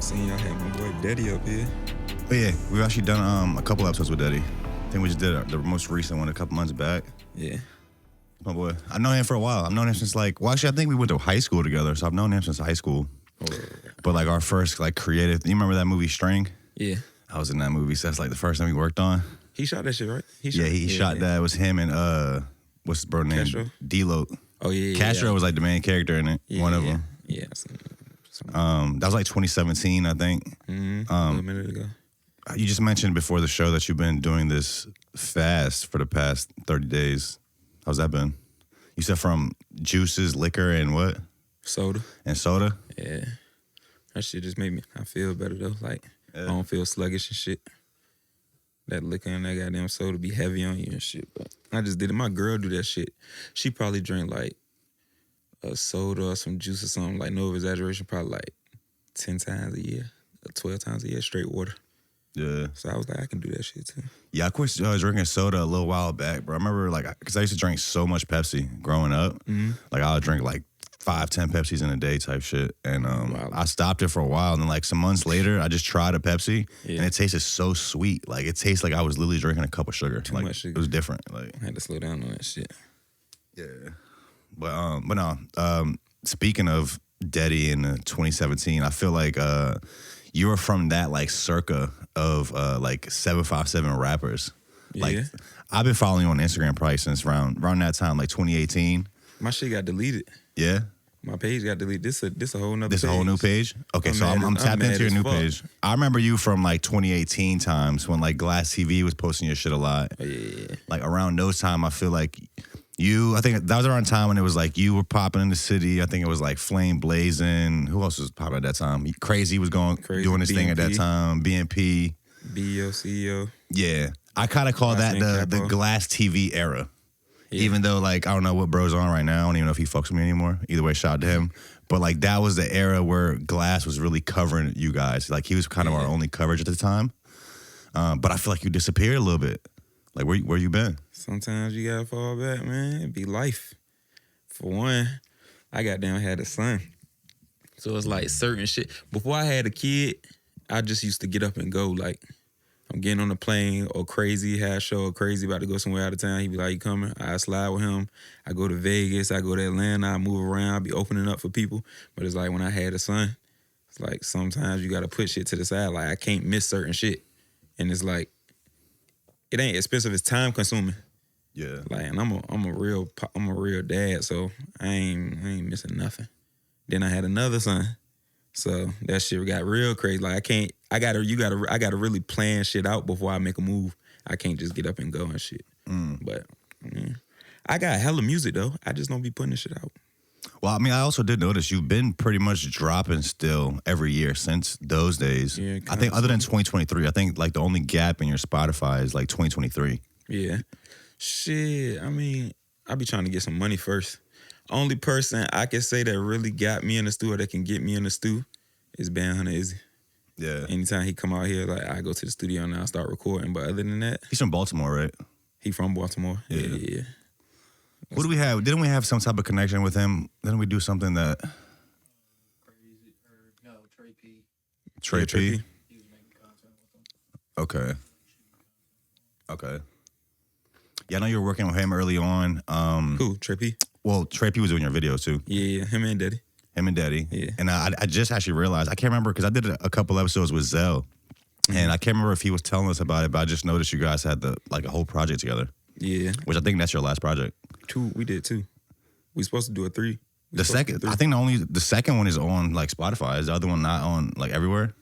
Seen y'all had my boy Daddy up here. Oh yeah, we've actually done a couple episodes with Daddy. I think we just did the most recent one a couple months back. Yeah. My boy. I've known him for a while. I've known him since I think we went to high school together, so I've known him since high school. Oh. But like our first creative, you remember that movie String? Yeah. I was in that movie, so that's like the first thing we worked on. He shot that shit, right? He shot that. It was him and what's his bro name? Castro? D-Lo. Oh yeah. Castro was like the main character in it. One of them. Yeah. That was like 2017, I think. A minute ago. You just mentioned before the show that you've been doing this fast for the past 30 days. How's that been? You said from juices, liquor, and what? Soda. And soda? Yeah. That shit just made me, I feel better though. Like, I don't feel sluggish and shit. That liquor and that goddamn soda be heavy on you and shit. But I just did it. My girl do that shit. She probably drink like a soda or some juice or something. Like, no exaggeration, probably like 10 times a year, or 12 times a year, straight water. Yeah. So I was like, I can do that shit too. Yeah, I quit drinking soda a little while back, bro. I remember, because I used to drink so much Pepsi growing up. Mm-hmm. Like, I would drink, 5-10 Pepsis in a day type shit. And Wow. I stopped it for a while. And then, some months later, I just tried a Pepsi. Yeah. And it tasted so sweet. Like, it tastes like I was literally drinking a cup of sugar. Too much sugar. It was different. I had to slow down on that shit. Yeah. But no, speaking of Daddy in 2017, I feel like you were from that, circa of, 757 rappers. Yeah. I've been following you on Instagram probably since around that time, 2018. My shit got deleted. Yeah? My page got deleted. This a whole nother page. This a whole new page? Okay, so I'm tapped into your new page. I remember you from 2018 times when Glass TV was posting your shit a lot. Oh, yeah. Around those time, I feel like I think that was around time when it was you were popping in the city. I think it was Flame Blazing. Who else was popping at that time? Crazy was doing his thing at that time. BNP. BEO, CEO. Yeah. I kind of call that the Glass TV era. Yeah. Even though, I don't know what bro's on right now. I don't even know if he fucks with me anymore. Either way, shout out to him. But, that was the era where Glass was really covering you guys. He was kind of our only coverage at the time. But I feel like you disappeared a little bit. Where you been? Sometimes you gotta fall back, man. It be life. For one, I goddamn had a son. So it's certain shit. Before I had a kid, I just used to get up and go. I'm getting on the plane or Crazy, had a show or Crazy about to go somewhere out of town. He'd be like, you coming? I slide with him. I go to Vegas. I go to Atlanta. I move around. I be opening up for people. But it's when I had a son, it's sometimes you got to put shit to the side. I can't miss certain shit. And it's it ain't expensive. It's time consuming. Yeah. And I'm a real dad, so I ain't missing nothing. Then I had another son. So that shit got real crazy. I gotta really plan shit out before I make a move. I can't just get up and go and shit. But I got hella music though. I just don't be putting this shit out. Well, I also did notice you've been pretty much dropping still every year since those days. Yeah, I think other than 2023, I think the only gap in your Spotify is 2023. Yeah. Shit, I be trying to get some money first. Only person I can say that really got me in the stew or that can get me in the stew is Hunta Izzy. Yeah. Anytime he come out here, I go to the studio and I start recording. But other than that, he's from Baltimore, right? He from Baltimore. Yeah. What do we have? Didn't we have some type of connection with him? Didn't we do something that? Trey P. Trey P. He was making content with him. Okay. Yeah, I know you were working with him early on. Who? Trey P? Well, Trey P was doing your videos too. Yeah, him and Daddy. Yeah. And I just actually realized, I can't remember, because I did a couple episodes with Zell. Mm-hmm. And I can't remember if he was telling us about it, but I just noticed you guys had a whole project together. Yeah. Which I think that's your last project. We did 2. We supposed to do a 3. I think the second one is on Spotify. Is the other one not on everywhere?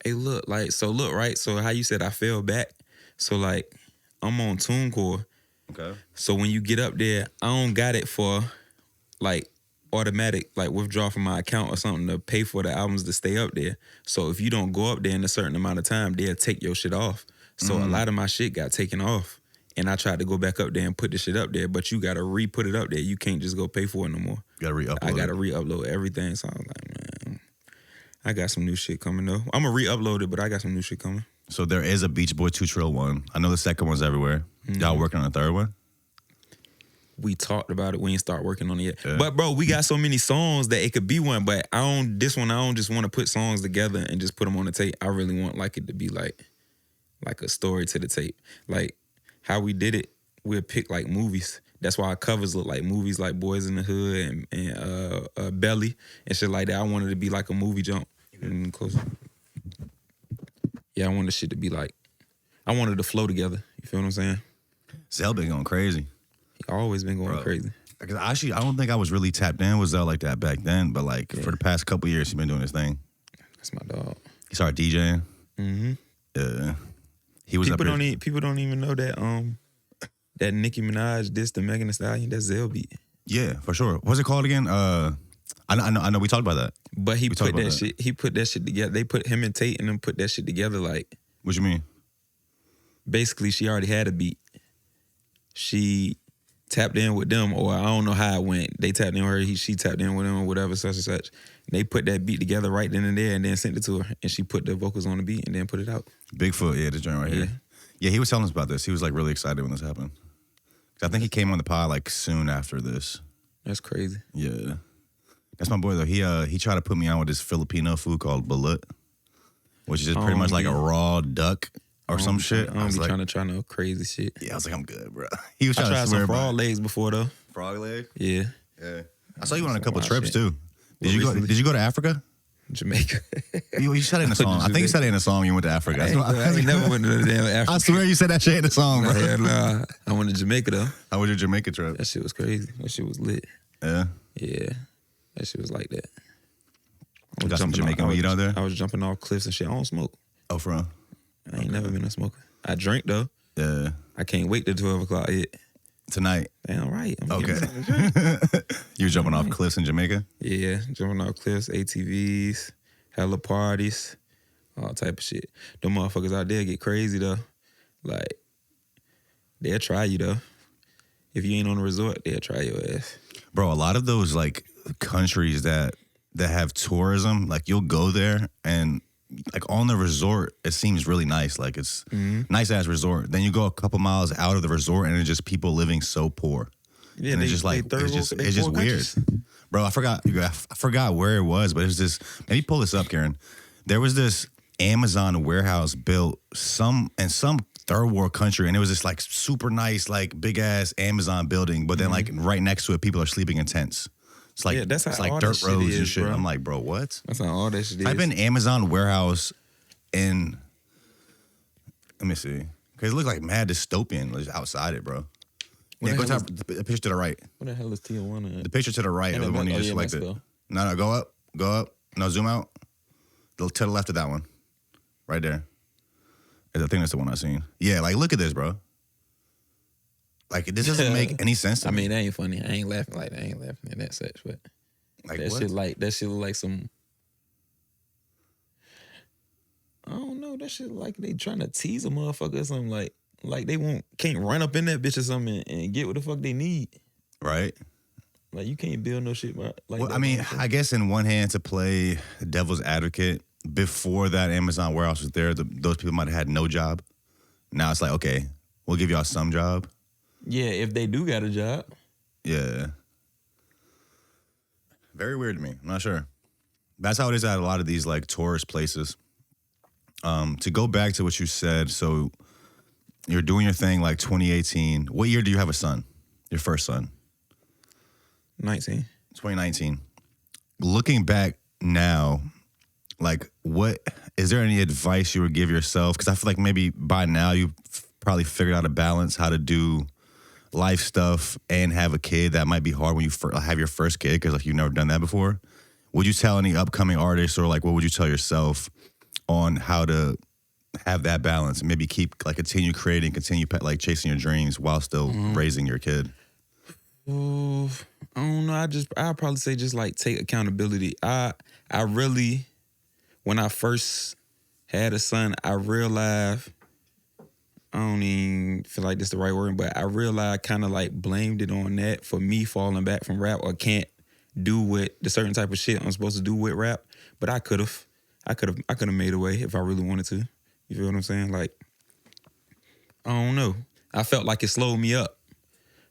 Hey, look, right? So how you said I fell back? So I'm on TuneCore. Okay. So when you get up there, I don't got it for automatic withdraw from my account or something to pay for the albums to stay up there. So if you don't go up there in a certain amount of time, they'll take your shit off. So a lot of my shit got taken off. And I tried to go back up there and put the shit up there, but you gotta re-put it up there. You can't just go pay for it no more. You gotta re-upload. I gotta re-upload everything. So I was like, man, I got some new shit coming though. I'm gonna re-upload it, but I got some new shit coming. So there is a Beach Boy 2 Trill one. I know the second one's everywhere. Mm-hmm. Y'all working on the third one? we talked about it. We ain't start working on it yet. Yeah. But bro, we got so many songs that it could be one. But I don't just want to put songs together and just put them on the tape. I really want like it to be like a story to the tape. Like how we did it, we'll pick like movies. That's why our covers look like movies, like Boys in the Hood and Belly and shit like that. I wanted it to be like a movie jump. And close. Yeah, I wanted the shit to be like, I wanted to flow together. You feel what I'm saying? Zell been going crazy. He always been going crazy. Because actually, I don't think I was really tapped in with Zell like that back then. But like for the past couple years, he's been doing his thing. That's my dog. He started DJing. Mm-hmm. Yeah. He was People don't even know that that Nicki Minaj dissed the Megan Thee Stallion. That's Zell beat. Yeah, for sure. What's it called again? I know. We talked about that. But he put that shit. He put that shit together. They put him and Tate and them put that shit together. Like, what you mean? Basically, she already had a beat. She tapped in with them, or I don't know how it went. They tapped in with her. She tapped in with them, or whatever, such and such. And they put that beat together right then and there, and then sent it to her, and she put the vocals on the beat and then put it out. Bigfoot, yeah, this joint right here. Yeah, he was telling us about this. He was like really excited when this happened. I think he came on the pod like soon after this. That's crazy. Yeah. That's my boy though. He tried to put me on with this Filipino food called balut, which is just pretty much like a raw duck or some shit. I don't be trying to try no crazy shit. Yeah, I was like, I'm good, bro. He was trying I tried to swear some frog legs before though. Frog leg? Yeah. Yeah. I saw you on a couple trips shit. too. Did you go to Africa? Jamaica. You said it in a song. I think you said it in a song when you went to Africa. I ain't never went to the damn Africa. I swear you said that shit in the song, bro. Hell nah. I went to Jamaica though. How was your Jamaica trip? That shit was crazy. That shit was lit. Yeah? Yeah. That shit was like that. You got some Jamaican weed out there? I was jumping off cliffs and shit. I don't smoke. Oh, for real? I ain't never been a smoker. I drink though. Yeah. I can't wait till 12 o'clock yet. Tonight? Damn right. Okay. You were jumping off cliffs in Jamaica? Yeah, jumping off cliffs, ATVs, hella parties, all type of shit. Them motherfuckers out there get crazy though. Like, they'll try you though. If you ain't on a resort, they'll try your ass. Bro, a lot of those like countries that have tourism, like you'll go there and like on the resort, it seems really nice. Like it's nice ass resort. Then you go a couple miles out of the resort and it's just people living so poor. Yeah, and it's just like it's just weird. Bro, I forgot where it was, but it was this. Maybe pull this up, Karen. There was this Amazon warehouse built in some third world country, and it was this like super nice, like big ass Amazon building. But then like right next to it, people are sleeping in tents. It's like that's how it's like all dirt that roads shit and is, shit. bro. I'm like, bro, what? That's how all that shit is. Type in Amazon warehouse in. Let me see, because it looked like mad dystopian just outside it, bro. Yeah, go to the picture to the right. What the hell is Tijuana? The picture to the right, the one you just selected. No, go up. No, zoom out. To the left of that one, right there. I think that's the one I seen. Yeah, like look at this, bro. Like this doesn't make any sense to me. I mean, that ain't funny. I ain't laughing like that. I ain't laughing at that such, but like that what? shit look like some. I don't know. That shit like they trying to tease a motherfucker or something. Like they can't run up in that bitch or something and get what the fuck they need. Right. Like you can't build no shit like well, that. I mean, I guess in one hand to play devil's advocate, before that Amazon warehouse was there, those people might have had no job. Now it's like, okay, we'll give y'all some job. Yeah, if they do got a job. Yeah. Very weird to me. I'm not sure. That's how it is at a lot of these like tourist places. To go back to what you said, so you're doing your thing like 2018. What year do you have a son? Your first son? 2019. Looking back now, like what is there any advice you would give yourself? Because I feel like maybe by now you probably figured out a balance how to do life stuff and have a kid. That might be hard when you have your first kid because like you've never done that before. Would you tell any upcoming artists, or like what would you tell yourself on how to have that balance and maybe continue creating, continue like chasing your dreams while still raising your kid? I don't know. I'd probably say just like take accountability. I really, when I first had a son, I realized, I don't even feel like this is the right word, but I realized I kind of like blamed it on that for me falling back from rap or can't do with the certain type of shit I'm supposed to do with rap. But I could have made a way if I really wanted to. You feel what I'm saying? Like, I don't know. I felt like it slowed me up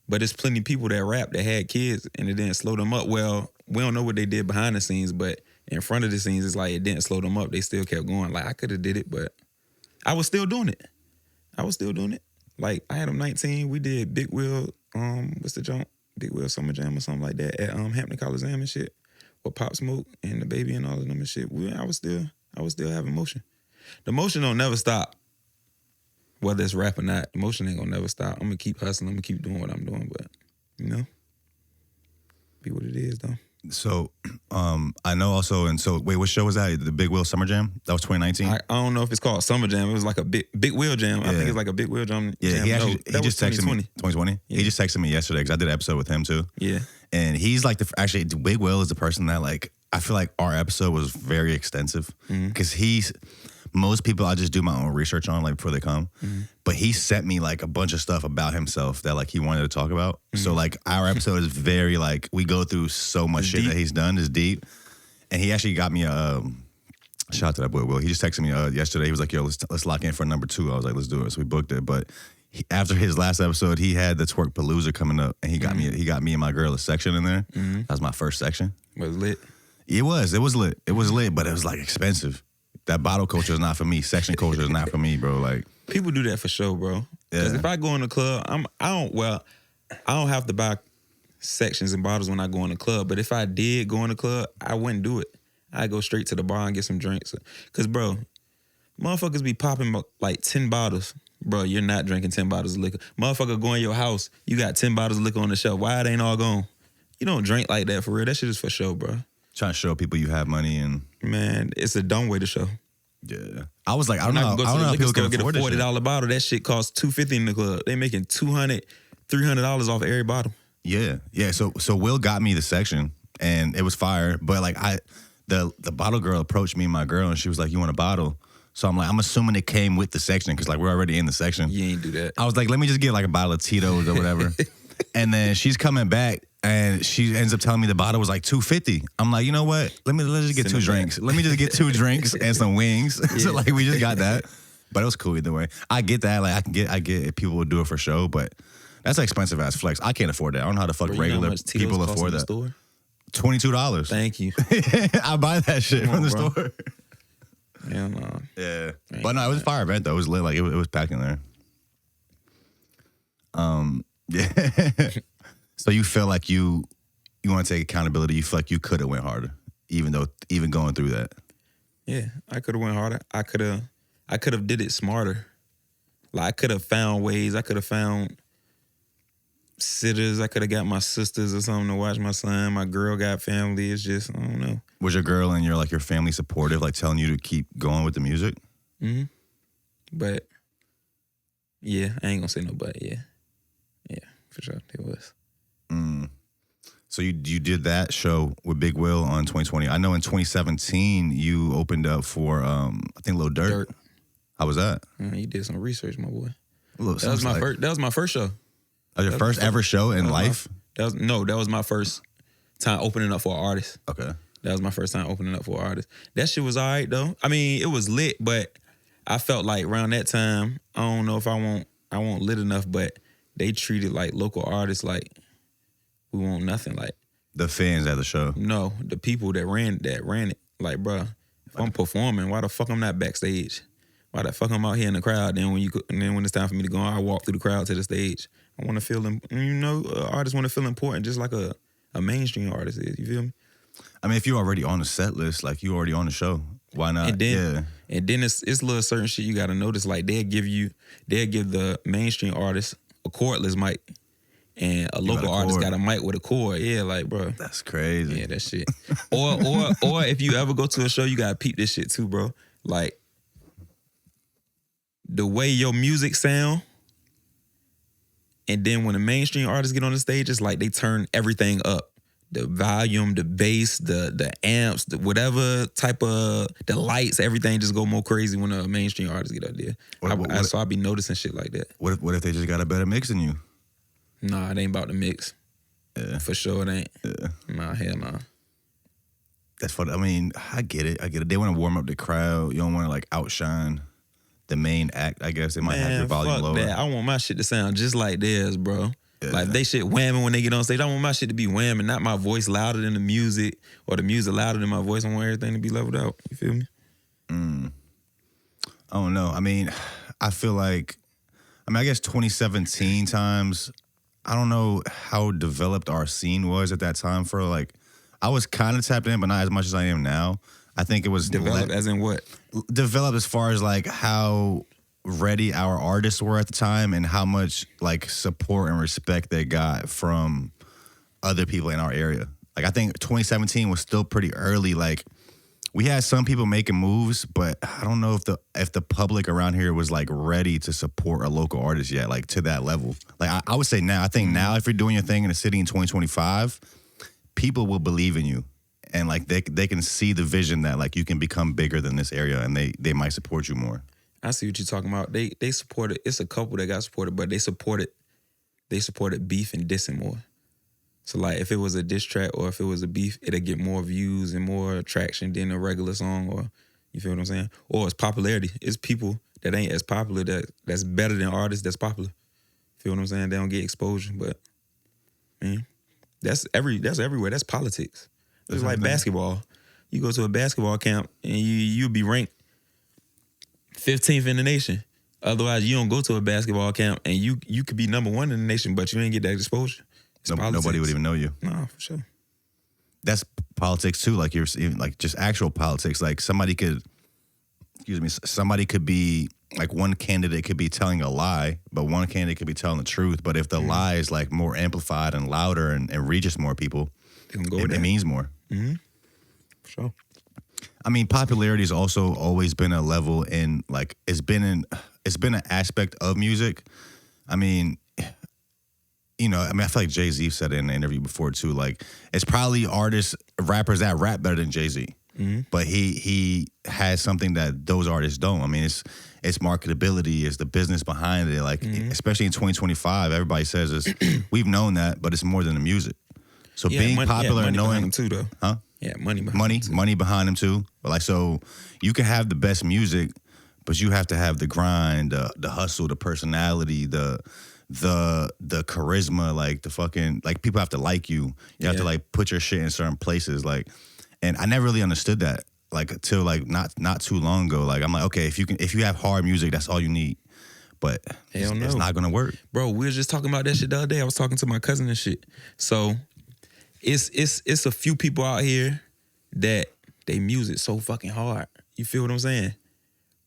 But there's plenty of people that rap that had kids and it didn't slow them up. Well, we don't know what they did behind the scenes, but in front of the scenes, it's like it didn't slow them up. They still kept going. Like, I could have did it, but I was still doing it. Like, I had them 19. We did Big Wheel, what's the jump? Big Wheel Summer Jam or something like that at Hampton Coliseum and shit with Pop Smoke and the Baby and all of them and shit. I was still having motion. The motion don't never stop. Whether it's rap or not, the motion ain't gonna never stop. I'm gonna keep hustling. I'm gonna keep doing what I'm doing, but be what it is though. So, I know also, and so wait, what show was that? The Big Wheel Summer Jam? That was 2019. I don't know if it's called Summer Jam. It was like a big wheel jam. Yeah. I think it's like a Big Wheel Jam. Yeah, he just texted me 2020. Yeah. He just texted me yesterday because I did an episode with him too. Yeah, and he's like actually Big Wheel is the person that like I feel like our episode was very extensive because most people I just do my own research on like before they come, but he sent me like a bunch of stuff about himself that like he wanted to talk about. So like our episode is very like we go through so much shit that he's done is deep, and he actually got me a shout out to that boy Will. He just texted me yesterday. He was like, "Yo, let's lock in for number 2." I was like, "Let's do it." So we booked it. But after his last episode, he had the Twerk Palooza coming up, and he got me and my girl a section in there. That was my first section. Was it lit? It was lit. It was lit, but it was like expensive. That bottle culture is not for me. Section culture is not for me, bro. Like people do that for sure, bro. Because if I go in the club, I don't have to buy sections and bottles when I go in the club. But if I did go in the club, I wouldn't do it. I'd go straight to the bar and get some drinks. Cause bro, motherfuckers be popping like 10 bottles. Bro, you're not drinking 10 bottles of liquor. Motherfucker go in your house, you got 10 bottles of liquor on the shelf. Why it ain't all gone? You don't drink like that for real. That shit is for show, bro. Trying to show people you have money and man, it's a dumb way to show. Yeah, I was like, I don't know how people can afford get a $40 bottle. That shit costs $250 in the club. They making $200, $300 off every bottle. Yeah. So Will got me the section and it was fire. But like the bottle girl approached me and my girl and she was like, "You want a bottle?" So I'm like, I'm assuming it came with the section because like we're already in the section. You ain't do that. I was like, let me just get like a bottle of Tito's or whatever. And then she's coming back. And she ends up telling me the bottle was like $250. I'm like, you know what? Let's just get 2 drinks. Let me just get 2 drinks and some wings. Yeah. So like we just got that. But it was cool either way. I get that. Like I get if people would do it for show, but that's an expensive ass flex. I can't afford that. I don't know how the fuck regular people afford that. Store? $22. Thank you. I buy that shit from the store. Hell no. Yeah. But no, it was a fire event though. It was lit. Like it was packed in there. Yeah. So you feel like you want to take accountability. You feel like you could have went harder, even going through that. Yeah, I could have went harder. I could have did it smarter. Like I could have found ways. I could have found sitters. I could have got my sisters or something to watch my son. My girl got family. It's just I don't know. Was your girl and your family supportive, like telling you to keep going with the music? Mm-hmm. But yeah, I ain't gonna say no but. Yeah, for sure it was. So you did that show with Big Will on 2020. I know in 2017 you opened up for I think Lil Durk. How was that? You did some research, my boy. That was my first show. Your first ever show in life? That was my first time opening up for an artist. Okay. That was my first time opening up for an artist. That shit was all right though. I mean, it was lit, but I felt like around that time, I don't know if I won't lit enough, but they treated like local artists like we want nothing. Like the fans at the show. No, the people that ran it. Like, bro, if I'm performing, why the fuck I'm not backstage? Why the fuck I'm out here in the crowd? Then when it's time for me to go, I walk through the crowd to the stage. I want to feel, artists want to feel important, just like a mainstream artist is. You feel me? I mean, if you're already on the set list, like you already on the show, why not? And then it's little certain shit you got to notice. Like they'll give the mainstream artist a cordless mic. And a local artist got a mic with a cord. Yeah, like, bro. That's crazy. Yeah, that shit. or if you ever go to a show, you gotta peep this shit too, bro. Like, the way your music sound, and then when the mainstream artists get on the stage, it's like they turn everything up. The volume, the bass, the amps, whatever type of, the lights, everything just go more crazy when a mainstream artist get up there. So I be noticing shit like that. What if they just got a better mix than you? Nah, it ain't about the mix. Yeah. For sure it ain't. Yeah. Nah, hell nah. That's funny. I mean, I get it. They want to warm up the crowd. You don't want to like outshine the main act, I guess. They might have your volume lower. That. I want my shit to sound just like theirs, bro. Yeah. Like they shit whamming when they get on stage. I want my shit to be whamming, not my voice louder than the music or the music louder than my voice. I want everything to be leveled out. You feel me? I don't know. I mean, I feel like, I guess 2017 times, I don't know how developed our scene was at that time for like, I was kind of tapped in, but not as much as I am now. I think it was Developed as in what? Developed as far as like how ready our artists were at the time and how much like support and respect they got from other people in our area. Like I think 2017 was still pretty early. Like we had some people making moves, but I don't know if the public around here was like ready to support a local artist yet, like to that level. Like I would say now, I think now if you're doing your thing in the city in 2025, people will believe in you. And like they can see the vision that like you can become bigger than this area and they might support you more. I see what you're talking about. They supported, it's a couple that got supported, but they supported beef and dissing more. So like if it was a diss track or if it was a beef, it'll get more views and more traction than a regular song, or you feel what I'm saying? Or it's popularity. It's people that ain't as popular that's better than artists that's popular. Feel what I'm saying? They don't get exposure, but man, that's everywhere. That's politics. It's like basketball. You go to a basketball camp and you'll be ranked 15th in the nation. Otherwise, you don't go to a basketball camp and you could be number 1 in the nation, but you ain't get that exposure. Nobody would even know you. No, for sure. That's politics too. Like you're like just actual politics. Like somebody could be like one candidate could be telling a lie, but one candidate could be telling the truth. But if the lie is like more amplified and louder and reaches more people, it means more. Mm-hmm. For sure. I mean, popularity has also always been a level in like it's been an aspect of music. I mean, I feel like Jay-Z said it in an interview before too. Like, it's probably rappers that rap better than Jay-Z, but he has something that those artists don't. I mean, it's marketability, it's the business behind it. Like, especially in 2025, everybody says we've known that, but it's more than the music. So being popular and knowing, too, though. huh? Yeah, money behind them too. But like, so you can have the best music, but you have to have the grind, the hustle, the personality, the charisma, like the fucking, like people have to like you. You have to like put your shit in certain places. Like, and I never really understood that like until like not too long ago. Like I'm like, okay, if you have hard music, that's all you need. But it's not gonna work. Bro, we were just talking about that shit the other day. I was talking to my cousin and shit. So it's a few people out here that they music so fucking hard. You feel what I'm saying?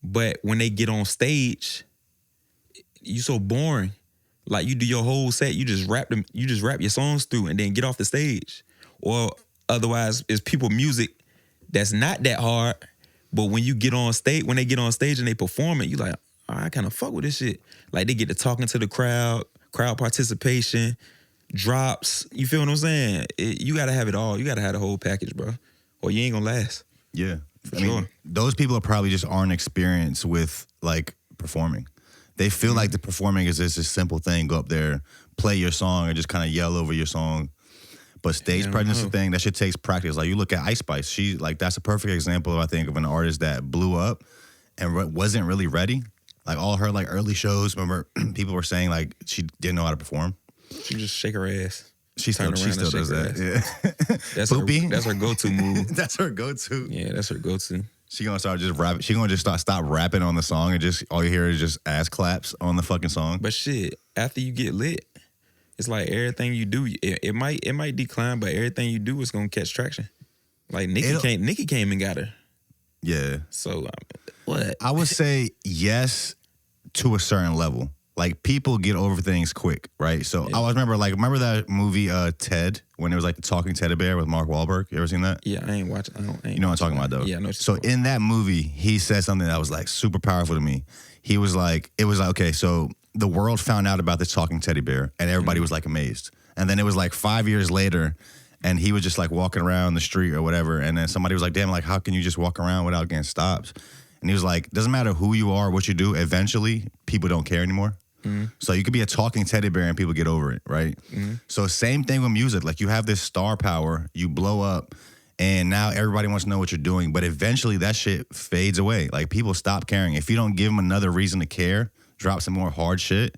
But when they get on stage, you so boring. Like you do your whole set, you just rap your songs through and then get off the stage. Or otherwise, it's people music that's not that hard, but when they get on stage and they perform it, you like, oh, I kind of fuck with this shit. Like they get to talking to the crowd participation, drops. You feel what I'm saying? You gotta have it all. You gotta have the whole package, bro, or you ain't gonna last. Yeah, I mean, those people probably just aren't experienced with like performing. They feel like the performing is just a simple thing. Go up there, play your song, or just kind of yell over your song. But stage presence is the thing. That shit takes practice. Like you look at Ice Spice. She like that's a perfect example, I think, of an artist that blew up and wasn't really ready. Like all her like early shows, remember people were saying like she didn't know how to perform. She just shake her ass. She still does that. Yeah. That's her go-to move. That's her go-to. Yeah, that's her go-to. She gonna start just rapping. She gonna just stop rapping on the song and just all you hear is just ass claps on the fucking song. But shit, after you get lit, it's like everything you do, it might decline, but everything you do is gonna catch traction. Like Nikki came and got her. Yeah. So what? I would say yes to a certain level. Like people get over things quick, right? So I always remember that movie Ted, when it was like the talking teddy bear with Mark Wahlberg. You ever seen that? Yeah, I ain't watching. You know what I'm talking about though. Yeah, I know. So in that movie, he said something that was like super powerful to me. He was like, it was like, okay, so the world found out about this talking teddy bear, and everybody was like amazed. And then it was like 5 years later, and he was just like walking around the street or whatever, and then somebody was like, damn, like how can you just walk around without getting stopped? And he was like, doesn't matter who you are, what you do, eventually people don't care anymore. So you could be a talking teddy bear and people get over it, right? So same thing with music. Like you have this star power, you blow up, and now everybody wants to know what you're doing. But eventually that shit fades away. Like people stop caring. If you don't give them another reason to care, drop some more hard shit,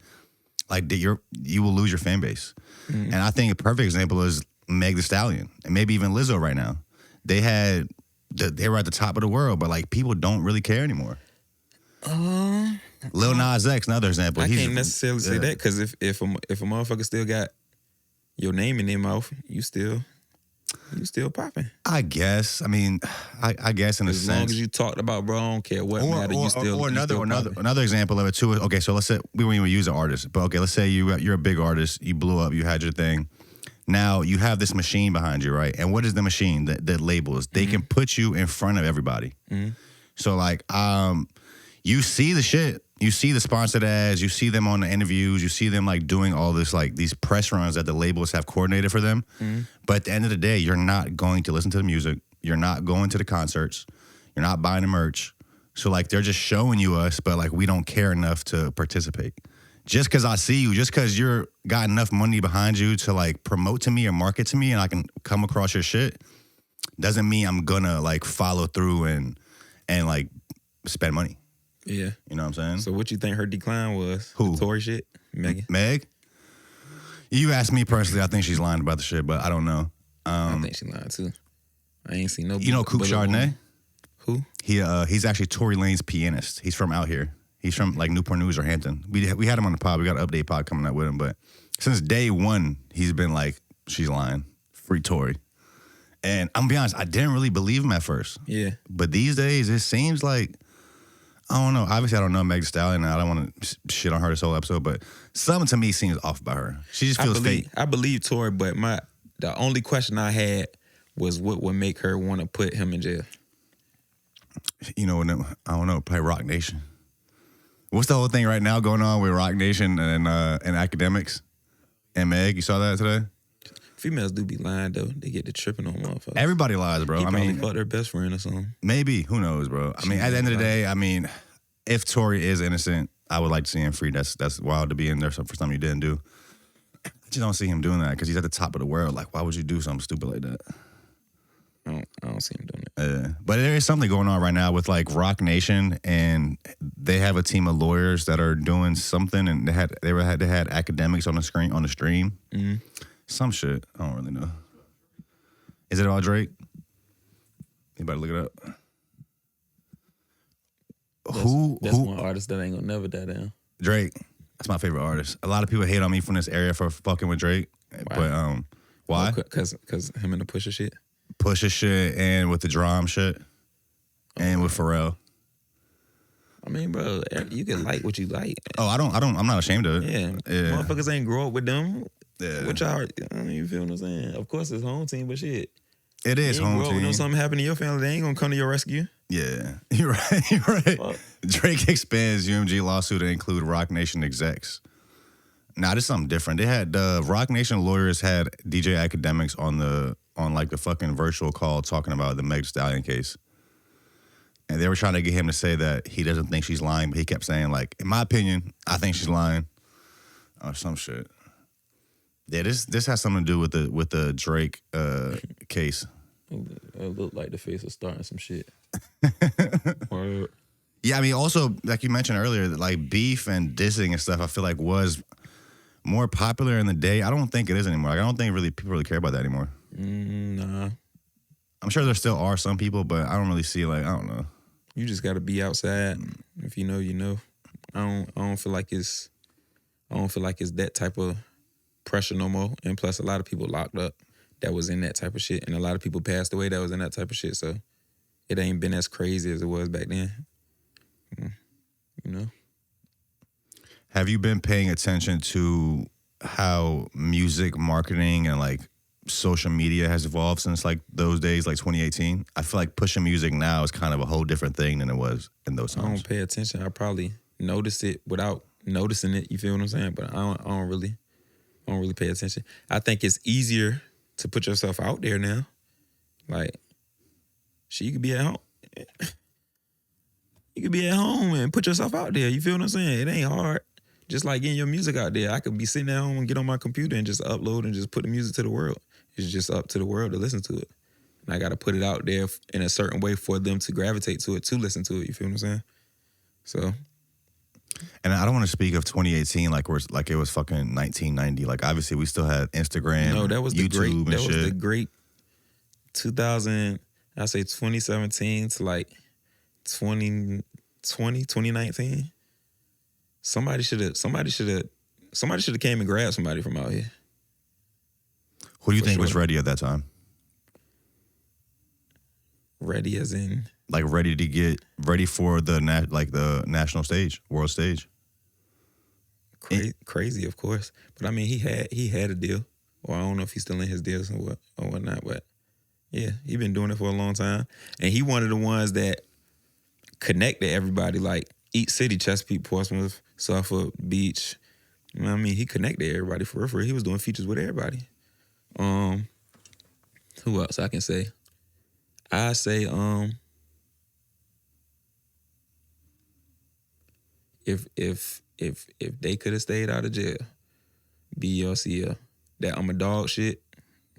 like you will lose your fan base. And I think a perfect example is Meg Thee Stallion and maybe even Lizzo right now. They were at the top of the world, but like people don't really care anymore. Lil Nas X, another example. I can't necessarily say that because if a motherfucker still got your name in their mouth, you still popping. I guess. I mean, I guess in a sense. As long as you talked about, bro, I don't care what matter. You still another example of it too. Okay, so let's say we won't even use an artist, but okay, let's say you're a big artist, you blew up, you had your thing. Now you have this machine behind you, right? And what is the machine that labels? They can put you in front of everybody. So like, you see the shit. You see the sponsored ads. You see them on the interviews. You see them like doing all this, like these press runs that the labels have coordinated for them. But at the end of the day, you're not going to listen to the music. You're not going to the concerts. You're not buying the merch. So like they're just showing you us, but like we don't care enough to participate. Just because I see you, just because you're got enough money behind you to like promote to me or market to me, and I can come across your shit, doesn't mean I'm gonna like follow through and like spend money. Yeah. You know what I'm saying? So what you think her decline was? Who? The Tory shit? Megan? Meg? You asked me personally, I think she's lying about the shit, but I don't know. I think she lying too. I ain't seen no. You know Coop Chardonnay? Who? He's actually Tory Lane's pianist. He's from out here. He's from like Newport News or Hampton. We had him on the pod. We got an update pod coming up with him, but since day one, he's been like, she's lying. Free Tory. And I'm gonna be honest, I didn't really believe him at first. Yeah. But these days, it seems like, I don't know. Obviously, I don't know Meg Thee Stallion, and I don't want to shit on her this whole episode, but something to me seems off about her. She just feels fake. I believe Tory, but the only question I had was what would make her want to put him in jail. You know, I don't know. Probably Rock Nation. What's the whole thing right now going on with Rock Nation and academics and Meg? You saw that today? Females do be lying though. They get to tripping on motherfuckers. Everybody lies, bro. He probably fucked their best friend or something. Maybe. Who knows, bro? I mean, at the end of the day, I mean, if Tory is innocent, I would like to see him free. That's wild to be in there for something you didn't do. I just don't see him doing that because he's at the top of the world. Like, why would you do something stupid like that? I don't see him doing it. Yeah. But there is something going on right now with like Rock Nation, and they have a team of lawyers that are doing something, and they had academics on the stream. Mm-hmm. Some shit. I don't really know. Is it all Drake? Anybody look it up? That's one artist that ain't gonna never die down. Drake. That's my favorite artist. A lot of people hate on me from this area for fucking with Drake. Wow. But why? Because him and the Pusha shit. Pusha shit, and with the drum shit, and with Pharrell. I mean, bro, you can like what you like. Oh, I'm not ashamed of it. Yeah. Motherfuckers ain't grow up with them. Yeah. What y'all, you feel what I'm saying? Of course, it's home team, but shit. It is home team. When something happen to your family, they ain't gonna come to your rescue. Yeah, you're right. You're right. Fuck. Drake expands UMG lawsuit to include Rock Nation execs. Nah, this is something different. They had Rock Nation lawyers had DJ Academics on like the fucking virtual call talking about the Meg Thee Stallion case. And they were trying to get him to say that he doesn't think she's lying, but he kept saying, like, in my opinion, I think she's lying. Or some shit. Yeah, this has something to do with the Drake case. It looked like the face of starting some shit. Yeah, I mean, also, like you mentioned earlier, like beef and dissing and stuff, I feel like was more popular in the day. I don't think it is anymore. Like, I don't think people really care about that anymore. Nah. I'm sure there still are some people, but I don't really see, like, I don't know. You just got to be outside. If you know, you know. I don't feel like it's that type of pressure no more. And plus, a lot of people locked up that was in that type of shit, and a lot of people passed away that was in that type of shit. So it ain't been as crazy as it was back then. You know. Have you been paying attention to how music marketing and like social media has evolved since like those days, like 2018? I feel like pushing music now is kind of a whole different thing than it was in those times. I don't pay attention. I probably notice it without noticing it. You feel what I'm saying? But I don't really pay attention. I think it's easier to put yourself out there now. Like, shit, you could be at home. You could be at home and put yourself out there. You feel what I'm saying? It ain't hard. Just like getting your music out there. I could be sitting at home and get on my computer and just upload and just put the music to the world. It's just up to the world to listen to it. And I got to put it out there in a certain way for them to gravitate to it, to listen to it. You feel what I'm saying? So. And I don't want to speak of 2018 like it was fucking 1990. Like obviously we still had Instagram, No, that was YouTube, the great. That shit. was the great 2000. I say 2017 to like 2019. Somebody should have came and grabbed somebody from out here. Who do you think was ready at that time? Ready as in like ready to get ready for the national stage, world stage. Crazy, of course. But I mean, he had a deal, or I don't know if he's still in his deals or whatnot. But yeah, he been doing it for a long time, and he one of the ones that connected everybody. Like each city, Chesapeake, Portsmouth, Suffolk, Beach. You know what I mean? He connected everybody for real. He was doing features with everybody. Who else I can say? I say if they could have stayed out of jail, BLCL, that I'm a dog shit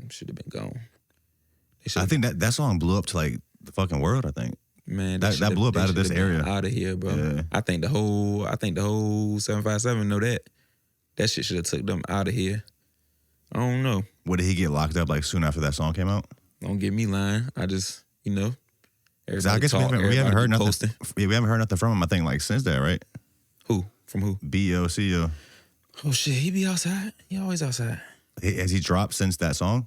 should have been gone. I think that song blew up to like the fucking world. I think man, that blew up out of this area, out of here, bro. Yeah. I think the whole 757 know that shit should have took them out of here. I don't know. What, did he get locked up like soon after that song came out? Don't get me lying. I just I guess we haven't heard nothing. Posting. Yeah, we haven't heard nothing from him. I think like since that, right? Who? From who? BLCO. Oh shit, he be outside. He always outside. Has he dropped since that song?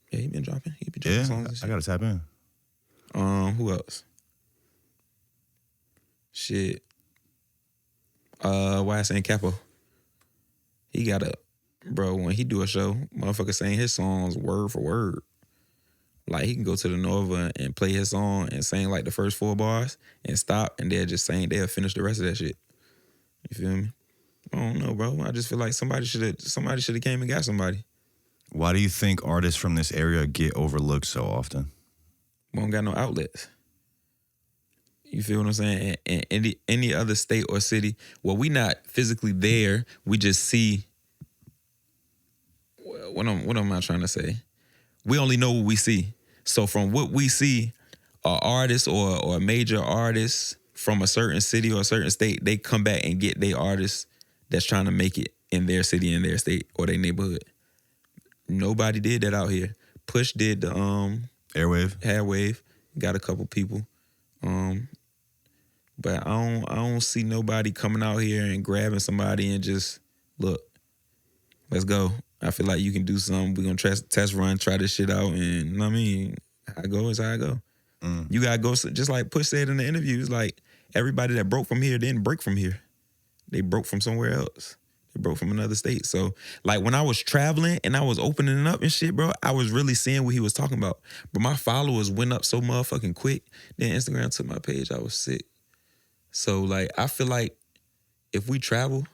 Yeah, he been dropping. Songs and shit. I gotta tap in. Who else? Shit. YSN Capo. He got bro, when he do a show, motherfucker saying his songs word for word. Like, he can go to the Nova and play his song and sing, like, the first 4 bars and stop, and they'll finish the rest of that shit. You feel me? I don't know, bro. I just feel like somebody should have came and got somebody. Why do you think artists from this area get overlooked so often? We don't got no outlets. You feel what I'm saying? And any other state or city, well, we not physically there. We just see. What am I trying to say? We only know what we see. So from what we see, an artist or a major artist from a certain city or a certain state, they come back and get their artists that's trying to make it in their city, in their state, or their neighborhood. Nobody did that out here. Push did the Airwave, got a couple people. But I don't see nobody coming out here and grabbing somebody and just, look, let's go. I feel like you can do something. We're going to test run, try this shit out. And, you know what I mean? How I go is how I go. You got to go, just like Push said in the interview, it's like everybody that broke from here didn't break from here. They broke from somewhere else. They broke from another state. So, like, when I was traveling and I was opening it up and shit, bro, I was really seeing what he was talking about. But my followers went up so motherfucking quick. Then Instagram took my page. I was sick. So, like, I feel like if we travel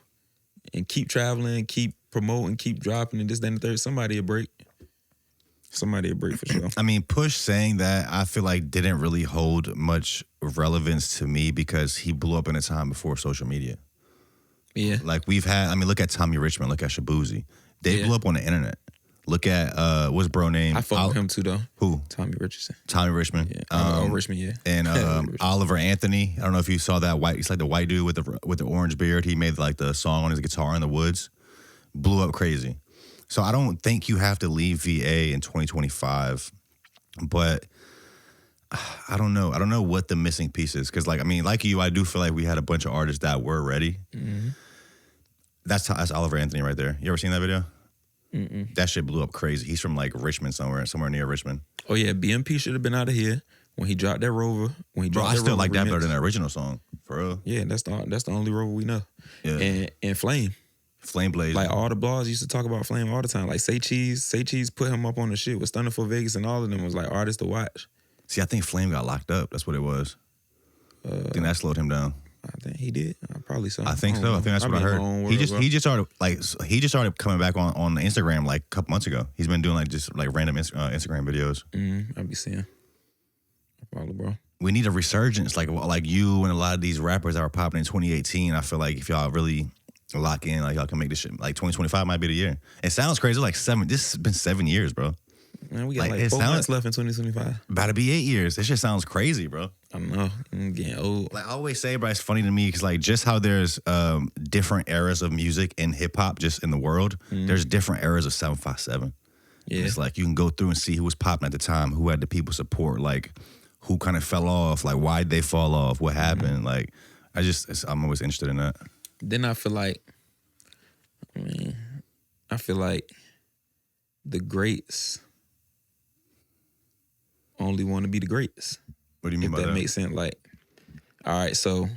and keep traveling, keep promoting, keep dropping, and this, that, and the third, somebody will break. Somebody will break for sure. I mean, Push saying that, I feel like didn't really hold much relevance to me because he blew up in a time before social media. Yeah. Like we've had, I mean, look at Tommy Richmond, look at Shabuzi. They blew up on the internet. Look at, what's bro name? I fuck with him too, though. Who? Tommy Richardson. Tommy Richmond. Yeah. Richmond, yeah. And Oliver Anthony. I don't know if you saw that white, he's like the white dude with the orange beard. He made like the song on his guitar in the woods. Blew up crazy. So I don't think you have to leave VA in 2025, but I don't know. I don't know what the missing piece is. Because, like, I mean, like you, I do feel like we had a bunch of artists that were ready. Mm-hmm. That's Oliver Anthony right there. You ever seen that video? Mm-mm. That shit blew up crazy. He's from, like, Richmond somewhere near Richmond. Oh, yeah. BMP should have been out of here when he dropped that Rover. I still like that better than the original song, for real. Yeah, that's the only Rover we know. Yeah. And Flame. Flame Blaze. Like, all the blogs used to talk about Flame all the time. Like, Say Cheese put him up on the shit with Stunning for Vegas, and all of them was, like, artists to watch. See, I think Flame got locked up. That's what it was. I think that slowed him down. I think he did. Probably so. I think so. I think that's what I heard. He just started coming back on Instagram like a couple months ago. He's been doing like just like random Instagram videos. I be seeing. Probably, bro. We need a resurgence like you and a lot of these rappers that were popping in 2018. I feel like if y'all really lock in, like y'all can make this shit. Like 2025 might be the year. It sounds crazy. Like this has been 7 years, bro. Man, we got like 4 months left in 2025. About to be 8 years. This shit sounds crazy, bro. I don't know. I'm getting old. Like I always say, but it's funny to me because like just how there's different eras of music in hip hop just in the world. There's different eras of 757. Yeah. It's like you can go through and see who was popping at the time, who had the people support, like who kind of fell off, like why did they fall off, what happened. Like I'm always interested in that. Then I feel like the greats only want to be the greats. What do you mean by that? If that makes sense. Like, all right, so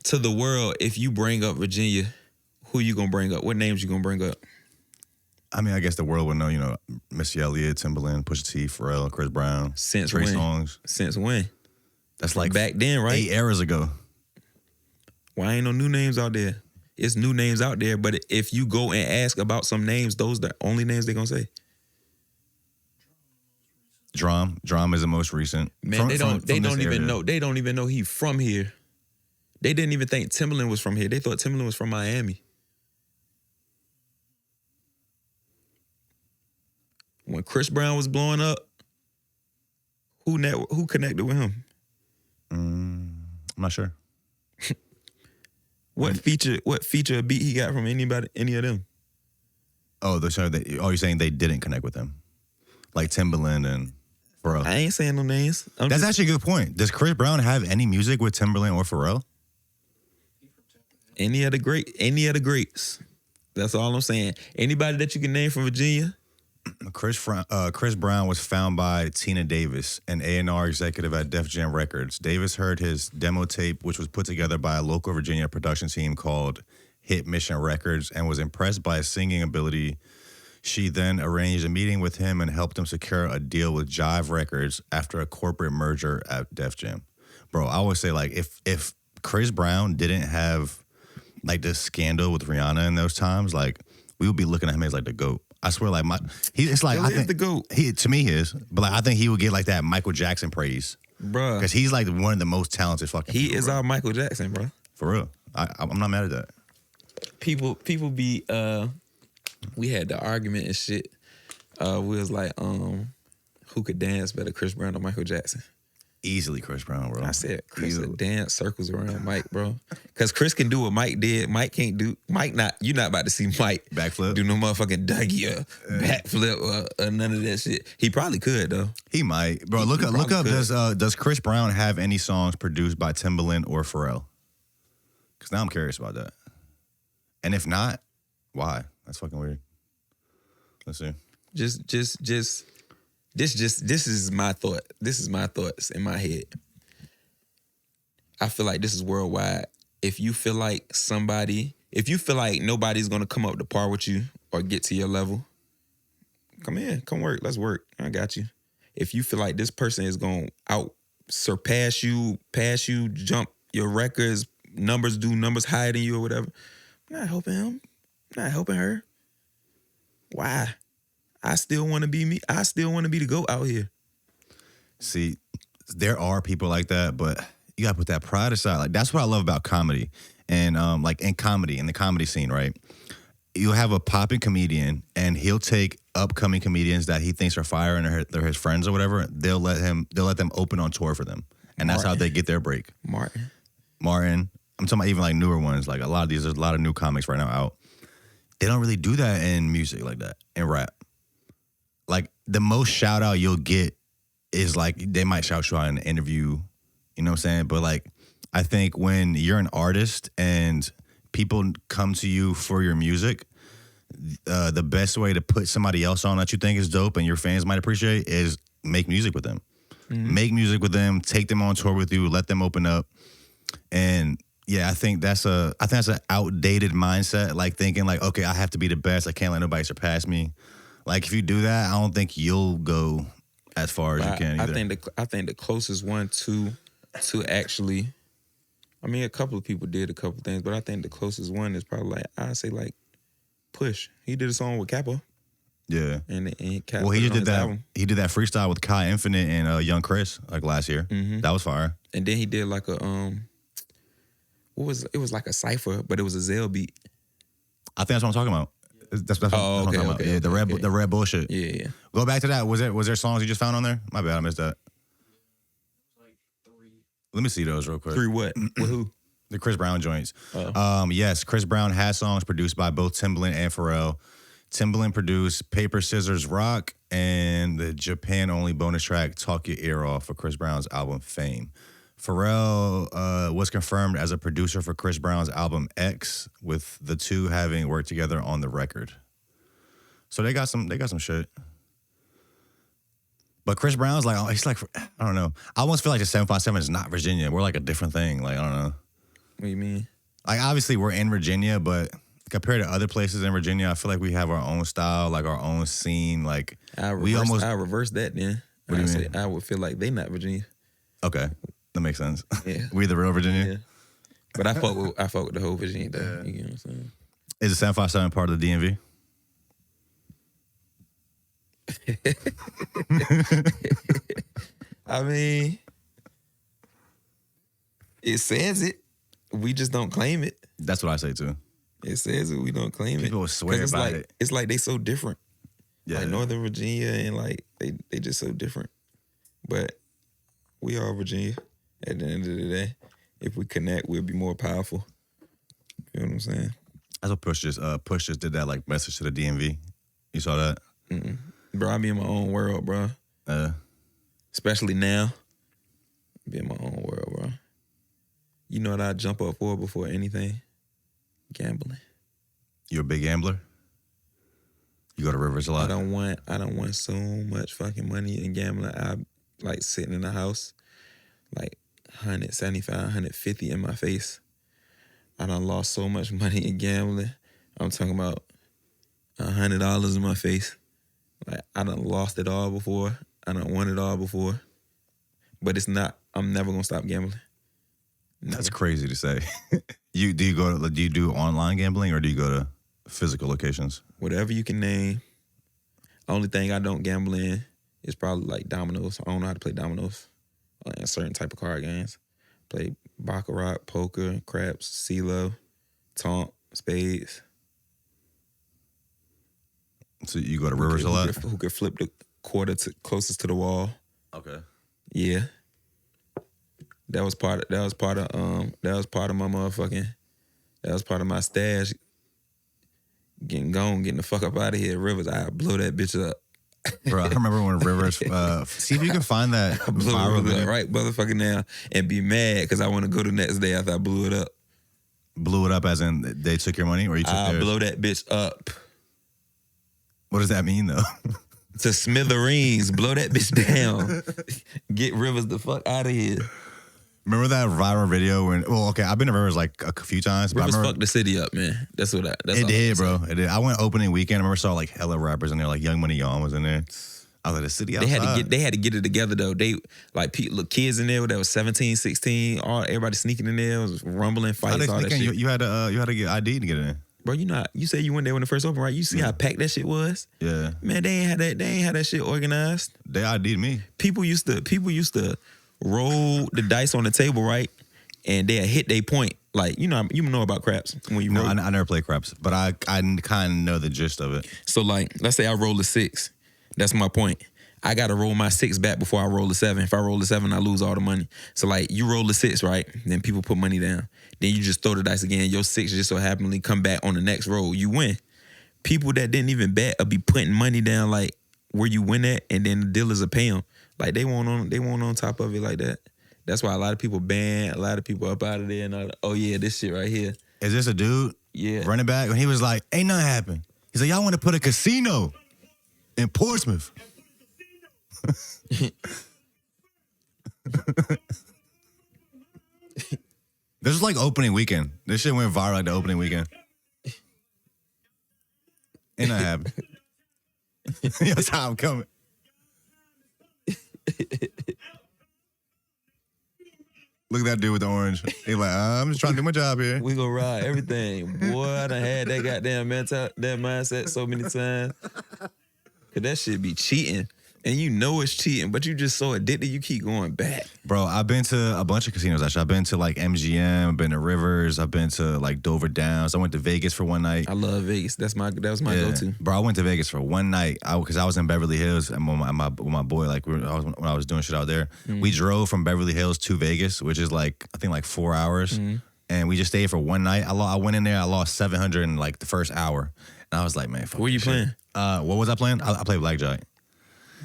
to the world, if you bring up Virginia, who you gonna bring up? What names you gonna bring up? I mean, I guess the world would know, Missy Elliott, Timbaland, Pusha T, Pharrell, Chris Brown, Since Trey when? Songz. Since when? That's like back then, right? 8 eras ago. Why ain't no new names out there? It's new names out there, but if you go and ask about some names, those the only names they gonna say. Drum is the most recent. Man, they don't even know. They don't even know he from here. They didn't even think Timbaland was from here. They thought Timbaland was from Miami. When Chris Brown was blowing up, who connected with him? I'm not sure. What feature a beat he got from any of them? Oh, you're saying they didn't connect with them, like Timbaland and Pharrell. I ain't saying no names. That's actually a good point. Does Chris Brown have any music with Timbaland or Pharrell? Any of the greats. That's all I'm saying. Anybody that you can name from Virginia. Chris Brown was found by Tina Davis, an A&R executive at Def Jam Records. Davis heard his demo tape, which was put together by a local Virginia production team called Hit Mission Records, and was impressed by his singing ability. She then arranged a meeting with him and helped him secure a deal with Jive Records after a corporate merger at Def Jam. Bro, I always say, like, if Chris Brown didn't have, like, this scandal with Rihanna in those times, like, we would be looking at him as, like, the GOAT. I swear, like, it's like, I think the GOAT. To me, he is. But, like, I think he would get, like, that Michael Jackson praise. Bruh. Because he's, like, one of the most talented fucking people. He is our Michael Jackson, bro. For real. I'm not mad at that. People be, we had the argument and shit. We was like, who could dance better, Chris Brown or Michael Jackson? Easily Chris Brown, bro. I said Chris would dance circles around Mike, bro. Because Chris can do what Mike did. Mike can't do. You're not about to see Mike backflip, do no motherfucking Dougie or backflip or none of that shit. He probably could though. He might, bro. Look up. Does Chris Brown have any songs produced by Timbaland or Pharrell? Because now I'm curious about that. And if not, why? That's fucking weird. Let's see. This is my thought. This is my thoughts in my head. I feel like this is worldwide. If you feel like nobody's gonna come up to par with you or get to your level, come in, come work. Let's work. I got you. If you feel like this person is gonna surpass you, pass you, jump your records, numbers higher than you or whatever, I'm not helping him. I'm not helping her. Why? I still want to be me. I still want to be the GOAT out here. See, there are people like that, but you got to put that pride aside. Like, that's what I love about comedy. And, like, in the comedy scene, right? You'll have a popping comedian, and he'll take upcoming comedians that he thinks are fire and they're his friends or whatever. They'll let them open on tour for them. And that's how they get their break. Martin. I'm talking about even, like, newer ones. Like, there's a lot of new comics right now out. They don't really do that in music like that, in rap. Like, the most shout out you'll get is, like, they might shout you out in an interview, you know what I'm saying? But, like, I think when you're an artist and people come to you for your music, the best way to put somebody else on that you think is dope and your fans might appreciate is make music with them. Mm-hmm. Make music with them, take them on tour with you, let them open up. And yeah, I think that's an outdated mindset, like thinking like, okay, I have to be the best. I can't let nobody surpass me. Like, if you do that, I don't think you'll go as far as you can either. I think the closest one to actually, I mean, a couple of people did a couple things, but I think the closest one is probably like, I'd say like Push. He did a song with Capo. Yeah. And Capo. Well, he just did that. Album. He did that freestyle with Kai Infinite and Young Chris like last year. Mm-hmm. That was fire. And then he did like a it was like a cypher, but it was a Zell beat. I think that's what I'm talking about. That's what I'm talking about. Yeah, the red bullshit. Yeah. Go back to that. Was there songs you just found on there? My bad, I missed that. Let me see those real quick. 3 what? With who? The Chris Brown joints. Oh. Yes, Chris Brown has songs produced by both Timbaland and Pharrell. Timbaland produced Paper, Scissors, Rock and the Japan-only bonus track Talk Your Ear Off for Chris Brown's album Fame. Pharrell was confirmed as a producer for Chris Brown's album X, with the two having worked together on the record. So they got some shit. But Chris Brown's like, he's like, I don't know. I almost feel like the 757 is not Virginia. We're like a different thing. Like, I don't know. What do you mean? Like, obviously we're in Virginia, but compared to other places in Virginia, I feel like we have our own style, like our own scene. Like I reverse that then. What do you mean? I would feel like they not Virginia. Okay, that makes sense. Yeah, we the real Virginia. Yeah, but I fuck with the whole Virginia though. You know what I'm saying? Is the 757 part of the DMV? I mean, it says it. We just don't claim it. That's what I say too. It says it. We don't claim People it. will swear about it. It's like they so different. Yeah. Like Northern Virginia and like they just so different. But we are Virginia at the end of the day. If we connect, we'll be more powerful. You know what I'm saying? That's what Push just did that like message to the DMV. You saw that? Mm-mm. Bro, I be in my own world, bro. Especially now. Be in my own world, bro. You know what I jump up for before anything? Gambling. You a big gambler? You go to Rivers a lot? I don't want so much fucking money in gambling. I like sitting in the house, like 175, 150 in my face. I done lost so much money in gambling. I'm talking about $100 in my face. Like I done lost it all before. I done won it all before. But it's not. I'm never gonna stop gambling. Never. That's crazy to say. Do you do online gambling or do you go to physical locations? Whatever you can name. Only thing I don't gamble in is probably like dominoes. I don't know how to play dominoes and certain type of card games. Play baccarat, poker, craps, CeeLo, taunt, spades. So you go to Rivers a lot? Who could flip the quarter closest to the wall? Okay. Yeah. That was part of my stash. Getting the fuck up out of here. Rivers, I blow that bitch up. Bro, I remember when Rivers, see if you can find that viral video. Right motherfucking now and be mad because I want to go the next day after I blew it up. Blew it up as in they took your money or you took theirs? I blow that bitch up. What does that mean though? To smithereens. Blow that bitch down. Get Rivers the fuck out of here. Remember that viral video when? Well, okay, I've been to Rivers like a few times. Rivers fucked the city up, man. That's what. It did, bro. It did. I went opening weekend. I remember saw like hella rappers in there, like Young Money Yawn was in there. I was like, the city outside. They had to get it together though. They like kids in there that was 17, 16. Everybody sneaking in there, was rumbling, fights, all that shit. You had to get ID to get in. Bro, you said you went there when it first opened, right? You see how packed that shit was? Yeah. Man, they ain't had that shit organized. They ID'd me. People used to roll the dice on the table, right? And they'll hit their point. Like, you know about craps when you roll. I never play craps, but I kind of know the gist of it. So like, let's say I roll a 6. That's my point. I gotta roll my 6 back before I roll a 7. If I roll a 7, I lose all the money. So like, you roll a 6, right? Then people put money down. Then you just throw the dice again. Your 6 just so happily come back on the next roll. You win. People that didn't even bet will be putting money down like where you win at, and then the dealers will pay them. Like they won't on top of it like that. That's why a lot of people ban, a lot of people up out of there and oh yeah, this shit right here. Is this a dude? Yeah. Running back? When he was like, ain't nothing happened. He's like, y'all want to put a casino in Portsmouth. This was like opening weekend. This shit went viral like the opening weekend. Ain't nothing happened. That's how I'm coming. Look at that dude with the orange. He's like, I'm just trying to do my job here. We gonna ride everything. Boy, I done had that goddamn that mindset so many times. Cause that shit be cheating. and you know it's cheating, but you just so addicted you keep going back. Bro, I've been to a bunch of casinos, actually. I've been to, like, MGM, I've been to Rivers, I've been to, like, Dover Downs. I went to Vegas for one night. I love Vegas. That was my go-to. Bro, I went to Vegas for one night because I was in Beverly Hills and with my boy, like, when I was doing shit out there. We drove from Beverly Hills to Vegas, which is, like, I think, like, 4 hours. And we just stayed for one night. I went in there, I lost 700 in, like, the first hour. And I was like, man, fuck. Where you playing? What was I playing? I played blackjack.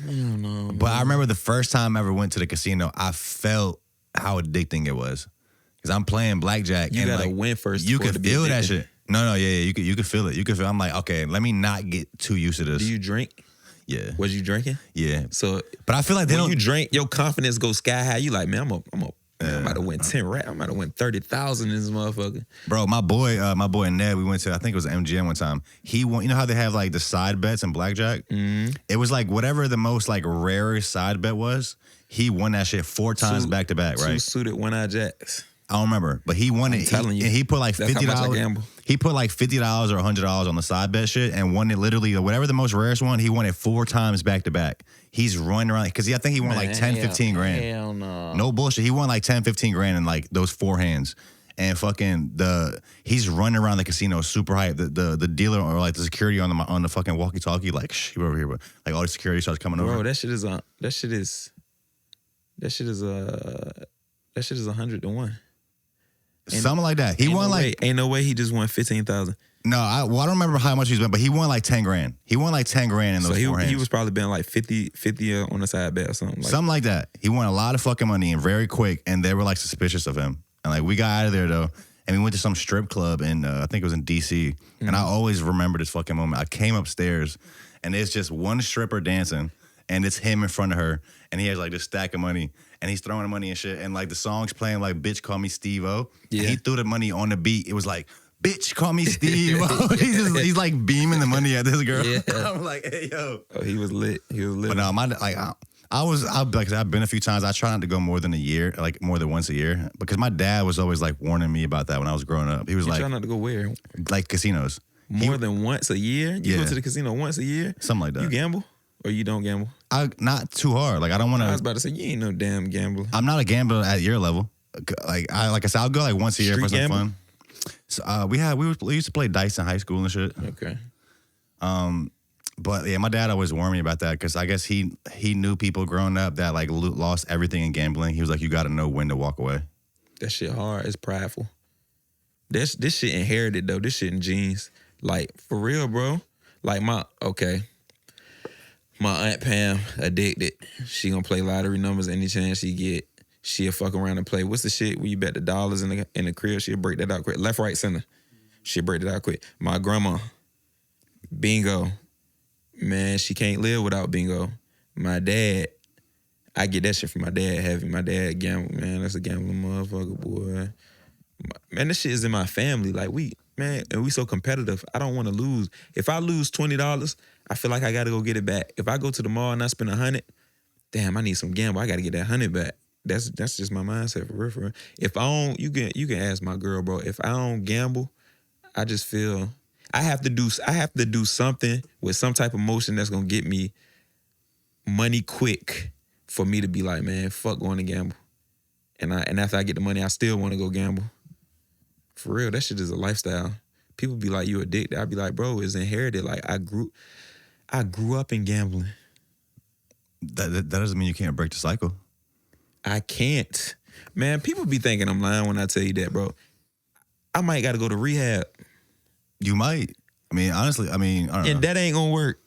I don't know. But I remember the first time I ever went to the casino, I felt how addicting it was. Because I'm playing blackjack. You and gotta like, win first. You can feel that shit. No, yeah. You could feel it. You could feel. I'm like, okay, let me not get too used to this. Do you drink? Yeah. Was you drinking? Yeah. So, but I feel like when you drink, your confidence goes sky high. You like, man, I'm about to win 10 racks. I'm about to win 30,000 in this motherfucker. Bro, my boy Ned, we went to, I think it was MGM one time. He won, you know how they have like the side bets in blackjack? It was like whatever the most like rarest side bet was, he won that shit 4 times back to back, right? 2 suited one-eye jacks. I don't remember, but he won it. I'm telling you. And he put like That's how much I $50. gamble. He put like $50 or $100 on the side bet shit and won it literally, whatever the most rarest one, he won it 4 times back to back. He's running around, because I think he won like 10, 15 grand. Hell no. No bullshit. He won like 10, 15 grand in like those 4 hands. And fucking he's running around the casino super hype. The dealer or like the security on the fucking walkie-talkie, like, shh, you over here, but like all the security starts coming over. Bro, that shit is 100 to 1. Something like that. He won ain't no way he just won 15,000. No, I don't remember how much he's won, but he won like 10 grand. He won like 10 grand in those 4 hands. He was probably betting like 50 on the side bet or something. Something like that. He won a lot of fucking money and very quick, and they were like suspicious of him. And like we got out of there though, and we went to some strip club in I think it was in DC. And I always remember this fucking moment. I came upstairs, and it's just one stripper dancing, and it's him in front of her, and he has like this stack of money, and he's throwing the money and shit, and like the song's playing like "Bitch Call Me Steve-O." Yeah. And he threw the money on the beat. It was like, "Bitch Call Me Steve-O." he's like beaming the money at this girl. Yeah. I'm like, hey yo. Oh, he was lit. But no, I've been a few times. I try not to go more than a year, like more than once a year, because my dad was always like warning me about that when I was growing up. He was like, try not to go where? Like casinos. More than once a year? You go to the casino once a year? Something like that. You gamble? Or you don't gamble? Not too hard. Like I don't want to. I was about to say you ain't no damn gambler. I'm not a gambler at your level. Like I said, I'll go like once a year for some gamble? fun. So we used to play dice in high school and shit. Okay. But yeah, my dad always warned me about that because I guess he knew people growing up that like lost everything in gambling. He was like, you got to know when to walk away. That shit hard. It's prideful. This shit inherited though. This shit in genes. Like for real, bro. Like my Aunt Pam addicted. She gonna play lottery numbers any chance she get. She'll fuck around and play. What's the shit where you bet the dollars in the crib? She'll break that out quick. Left, right, center. She'll break that out quick. My grandma, bingo. Man, she can't live without bingo. My dad, I get that shit from my dad heavy. My dad gamble, man. That's a gambling motherfucker, boy. Man, this shit is in my family. Like and we so competitive. I don't want to lose. If I lose $20, I feel like I got to go get it back. If I go to the mall and I spend $100, damn, I need some gamble. I got to get that $100 back. That's just my mindset for real. If I don't, you can ask my girl, bro. If I don't gamble, I just feel I have to do something with some type of motion that's gonna get me money quick for me to be like, man, fuck going to gamble. And after I get the money, I still want to go gamble. For real, that shit is a lifestyle. People be like, you addicted. I be like, bro, it's inherited. Like I grew up in gambling. That doesn't mean you can't break the cycle. I can't. Man, people be thinking I'm lying when I tell you that, bro. I might got to go to rehab. You might. I mean, honestly, I don't know. And that ain't gonna work.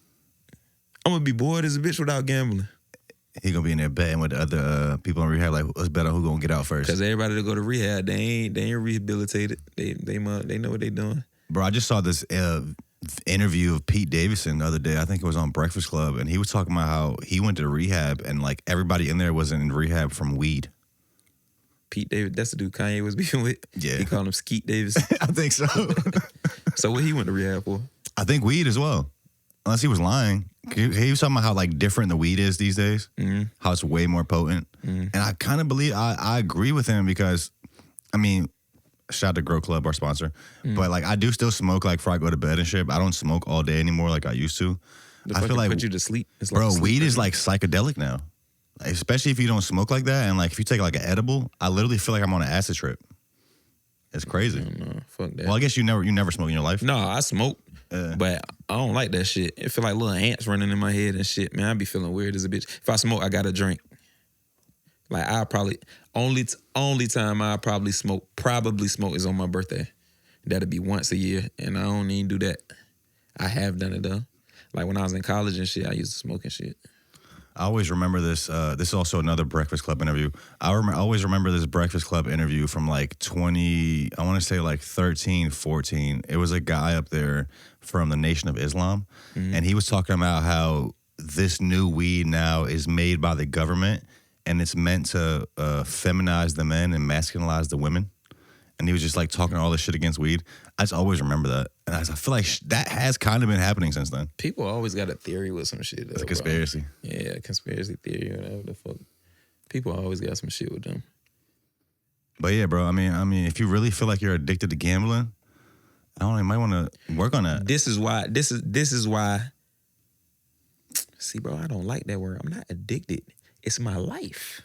I'm gonna be bored as a bitch without gambling. He gonna be in there betting with the other people in rehab, like, let's bet on who gonna get out first. Because everybody that go to rehab, they ain't rehabilitated. They know what they doing. Bro, I just saw this interview of Pete Davidson the other day. I think it was on Breakfast Club, and he was talking about how he went to rehab and like everybody in there was in rehab from weed. Pete Davidson, that's the dude Kanye was beefing with. Yeah, he called him Skeet Davidson. I think so. So what he went to rehab for? I think weed as well. Unless he was lying. He was talking about how like different the weed is these days. Mm-hmm. How it's way more potent. Mm-hmm. And I kind of believe I agree with him because, I mean, shout out to Grow Club, our sponsor. Mm-hmm. But like I do still smoke like before I go to bed and shit. But I don't smoke all day anymore like I used to. I feel like put you to sleep. It's like bro, sleep weed drug. is like psychedelic now. Especially if you don't smoke like that, and like if you take like an edible, I literally feel like I'm on an acid trip. It's crazy. No, fuck that. Well, I guess you never smoke in your life. No, I smoke, but I don't like that shit. It feel like little ants running in my head and shit. Man, I be feeling weird as a bitch. If I smoke, I gotta drink. Like I probably only time I probably smoke is on my birthday. That'll be once a year, and I don't even do that. I have done it though. Like when I was in college and shit, I used to smoke and shit. I always remember this. This is also another Breakfast Club interview. I always remember this Breakfast Club interview from like I want to say like 13, 14. It was a guy up there from the Nation of Islam. And he was talking about how this new weed now is made by the government and it's meant to feminize the men and masculinize the women. And he was just like talking all this shit against weed. I just always remember that. And I feel like that has kind of been happening since then. People always got a theory with some shit. It's a conspiracy. Bro. Yeah, conspiracy theory, whatever the fuck. People always got some shit with them. But yeah, bro, I mean, if you really feel like you're addicted to gambling, I don't know, you might want to work on that. This is why. See, bro, I don't like that word. I'm not addicted. It's my life.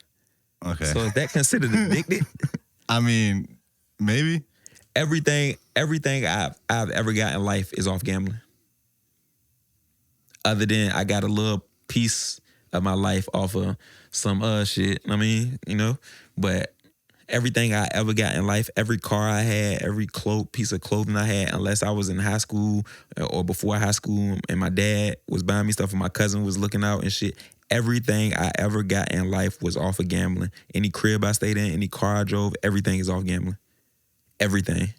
Okay. So is that considered addicted? I mean, maybe. Everything I've ever got in life is off gambling. Other than I got a little piece of my life off of some shit. I mean, you know, but everything I ever got in life, every car I had, every piece of clothing I had, unless I was in high school or before high school and my dad was buying me stuff and my cousin was looking out and shit, everything I ever got in life was off of gambling. Any crib I stayed in, any car I drove, everything is off gambling. Everything.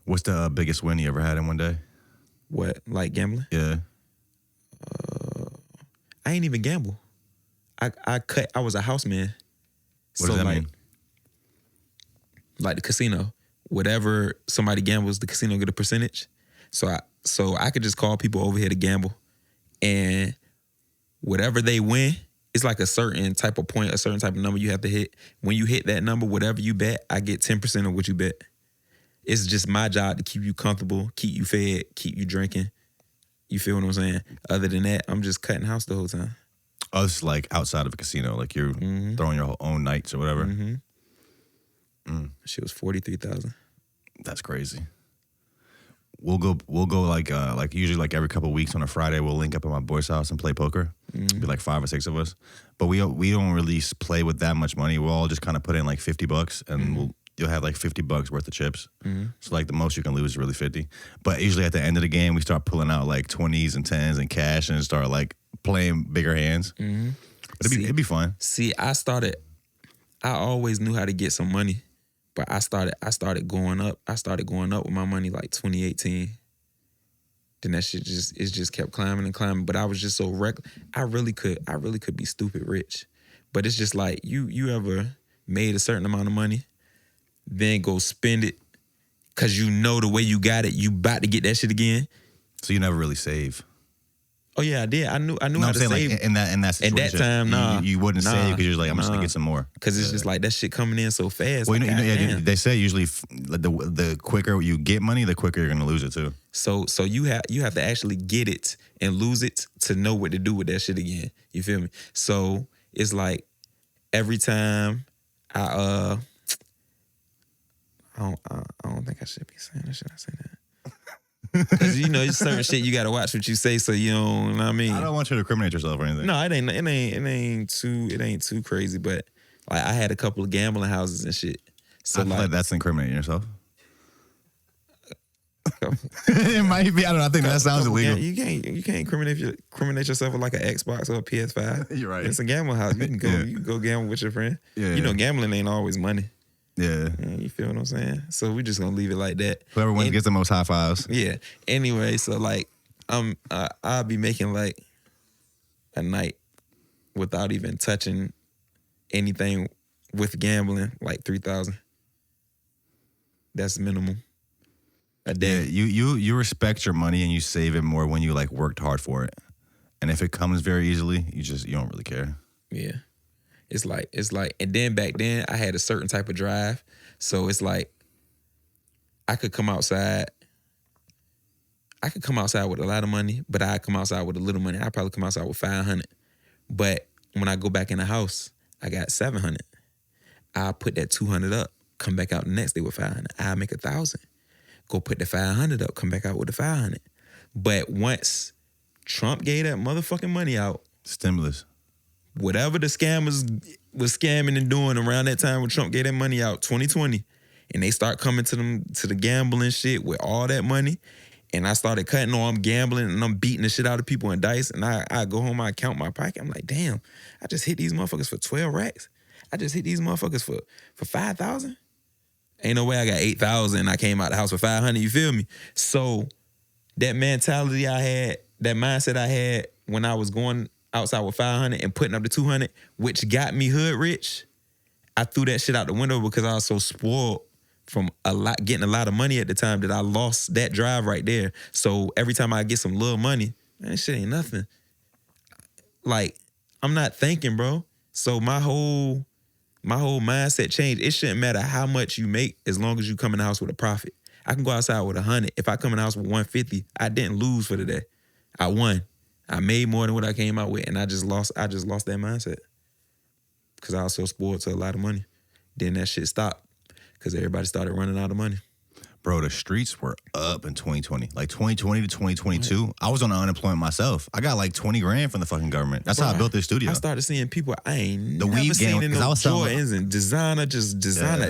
What's the biggest win you ever had in one day? What, like gambling? Yeah. I ain't even gamble. I was a houseman. What does that mean? Like the casino. Whatever somebody gambles, the casino get a percentage. So I could just call people over here to gamble. And whatever they win, it's like a certain type of point, a certain type of number you have to hit. When you hit that number, whatever you bet, I get 10% of what you bet. It's just my job to keep you comfortable, keep you fed, keep you drinking. You feel what I'm saying? Other than that, I'm just cutting house the whole time. Oh, it's like outside of a casino, like you're throwing your own nights or whatever. Shit was $43,000. That's crazy. We'll go like usually like every couple of weeks on a Friday. We'll link up at my boy's house and play poker. Be like 5 or 6 of us, but we don't really play with that much money. We'll all just kind of put in like $50, and you'll have like $50 worth of chips. So like the most you can lose is really 50. But usually at the end of the game, we start pulling out like 20s and 10s and cash and start like playing bigger hands. But it'd be fun. See, I always knew how to get some money. But I started going up. I started going up with my money like 2018. Then that shit just kept climbing and climbing. But I was just so reckless. I really could be stupid rich. But it's just like you ever made a certain amount of money, then go spend it because you know the way you got it, you about to get that shit again. So you never really save. Oh yeah, I did. I knew how to save. Like in that situation. At that time, nah. You wouldn't save because you're like, I'm just gonna get some more. Because it's just like that shit coming in so fast. Well, like, they say usually the quicker you get money, the quicker you're gonna lose it too. So you have to actually get it and lose it to know what to do with that shit again. You feel me? So it's like every time I don't think I should be saying that. Should I say that? Because it's certain shit you gotta watch what you say, so you know what I mean. I don't want you to incriminate yourself or anything. No, it ain't too crazy. But like I had a couple of gambling houses and shit. So I feel like that's incriminating yourself. It might be. I don't know. I think that sounds illegal. You can't incriminate yourself with like an Xbox or a PS5. You're right. It's a gambling house. You can go gamble with your friend. Yeah. Gambling ain't always money. Yeah. You feel what I'm saying? So we just gonna leave it like that. Whoever wins gets the most high fives. Yeah. Anyway, so like I'll be making like a night without even touching anything with gambling, like 3,000. That's minimum. A day. Yeah, you respect your money and you save it more when you like worked hard for it. And if it comes very easily, you don't really care. Yeah. It's like, and then back then I had a certain type of drive. So it's like, I could come outside. I could come outside with a lot of money, but I come outside with a little money. I probably come outside with $500. But when I go back in the house, I got $700. I put that $200 up, come back out the next day with $500. I make $1,000. Go put the $500 up, come back out with the $500. But once Trump gave that motherfucking money out, stimulus, whatever the scammers was scamming and doing around that time when Trump gave that money out, 2020, and they start coming to the gambling shit with all that money, and I started cutting on, I'm gambling and I'm beating the shit out of people in dice, and I go home, I count my pocket, I'm like, damn, I just hit these motherfuckers for 12 racks. I just hit these motherfuckers for 5,000. Ain't no way I got 8,000 and I came out the house for 500, you feel me? So that mentality I had, that mindset I had when I was going outside with 500 and putting up the 200, which got me hood rich, I threw that shit out the window because I was so spoiled from getting a lot of money at the time that I lost that drive right there. So every time I get some little money, man, this shit ain't nothing. Like, I'm not thinking, bro. So my whole mindset changed. It shouldn't matter how much you make as long as you come in the house with a profit. I can go outside with 100. If I come in the house with 150, I didn't lose for the day. I won. I made more than what I came out with, and I just lost that mindset because I was so spoiled to a lot of money. Then that shit stopped because everybody started running out of money. Bro, the streets were up in 2020. Like 2020 to 2022, what? I was on unemployment myself. I got like 20 grand from the fucking government. That's how I built this studio. I started seeing people I ain't never seen in no Jordans and designer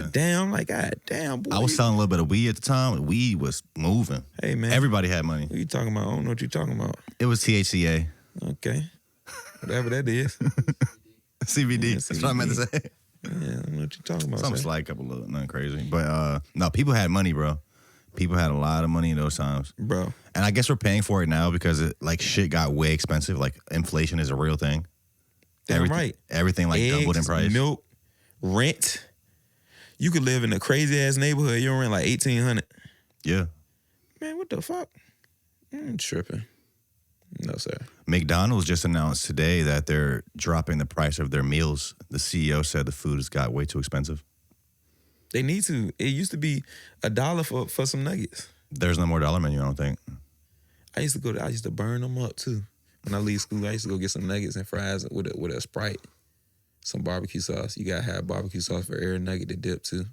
down. Like, God damn, boy. I was selling a little bit of weed at the time. Weed was moving. Hey, man. Everybody had money. What you talking about? I don't know what you talking about. It was THCA. Okay. Whatever that is. CBD. Yeah, that's what I meant to say. Yeah, I don't know what you're talking about. Something slight, couple little, nothing crazy. But no, people had money, bro. People had a lot of money in those times. Bro. And I guess we're paying for it now because shit got way expensive. Like inflation is a real thing. Damn right. Everything like eggs, doubled in price. Milk, rent. You could live in a crazy ass neighborhood. You rent like $1,800. Yeah. Man, what the fuck? I'm tripping. No, sir. McDonald's just announced today that they're dropping the price of their meals. The CEO said the food has got way too expensive. They need to. It used to be $1 for some nuggets. There's no more dollar menu, I don't think. I used to burn them up too. When I leave school, I used to go get some nuggets and fries with a Sprite, some barbecue sauce. You gotta have barbecue sauce for every nugget to dip too.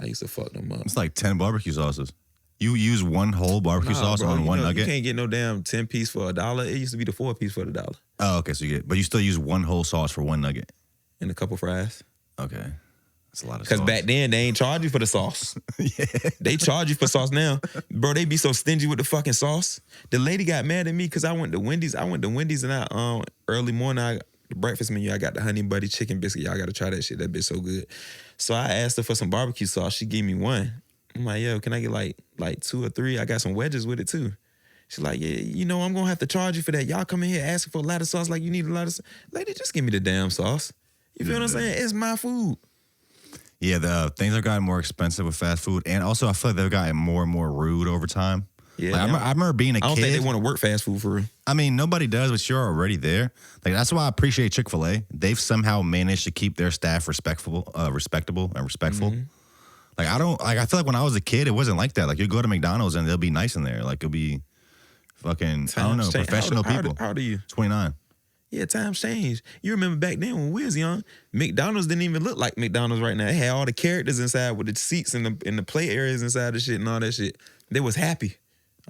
I used to fuck them up. It's like 10 barbecue sauces. You use one whole barbecue sauce on one nugget? You can't get no damn 10-piece for $1. It used to be the 4-piece for $1. Oh, okay. So but you still use one whole sauce for one nugget? And a couple fries. Okay. That's a lot of sauce. Because back then, they ain't charge you for the sauce. Yeah. They charge you for sauce now. Bro, they be so stingy with the fucking sauce. The lady got mad at me because I went to Wendy's. And I early morning, the breakfast menu, I got the honey buddy chicken biscuit. Y'all got to try that shit. That bitch so good. So I asked her for some barbecue sauce. She gave me one. I'm like, yo, can I get like 2 or 3? I got some wedges with it too. She's like, yeah, I'm going to have to charge you for that. Y'all come in here asking for a lot of sauce like you need a lot of sauce. Lady, just give me the damn sauce. You feel what I'm saying? It's my food. Yeah, the things have gotten more expensive with fast food. And also, I feel like they've gotten more and more rude over time. Yeah, like, I remember being a kid. I don't think they want to work fast food for real. I mean, nobody does, but you're already there. Like, that's why I appreciate Chick-fil-A. They've somehow managed to keep their staff respectable and respectful. Mm-hmm. Like, I feel like when I was a kid, it wasn't like that. Like, you go to McDonald's and they'll be nice in there. Like, it'll be fucking, I don't know, professional people. How old are you? 29. Yeah, times changed. You remember back then when we was young, McDonald's didn't even look like McDonald's right now. It had all the characters inside with the seats and the play areas inside the shit and all that shit. They was happy.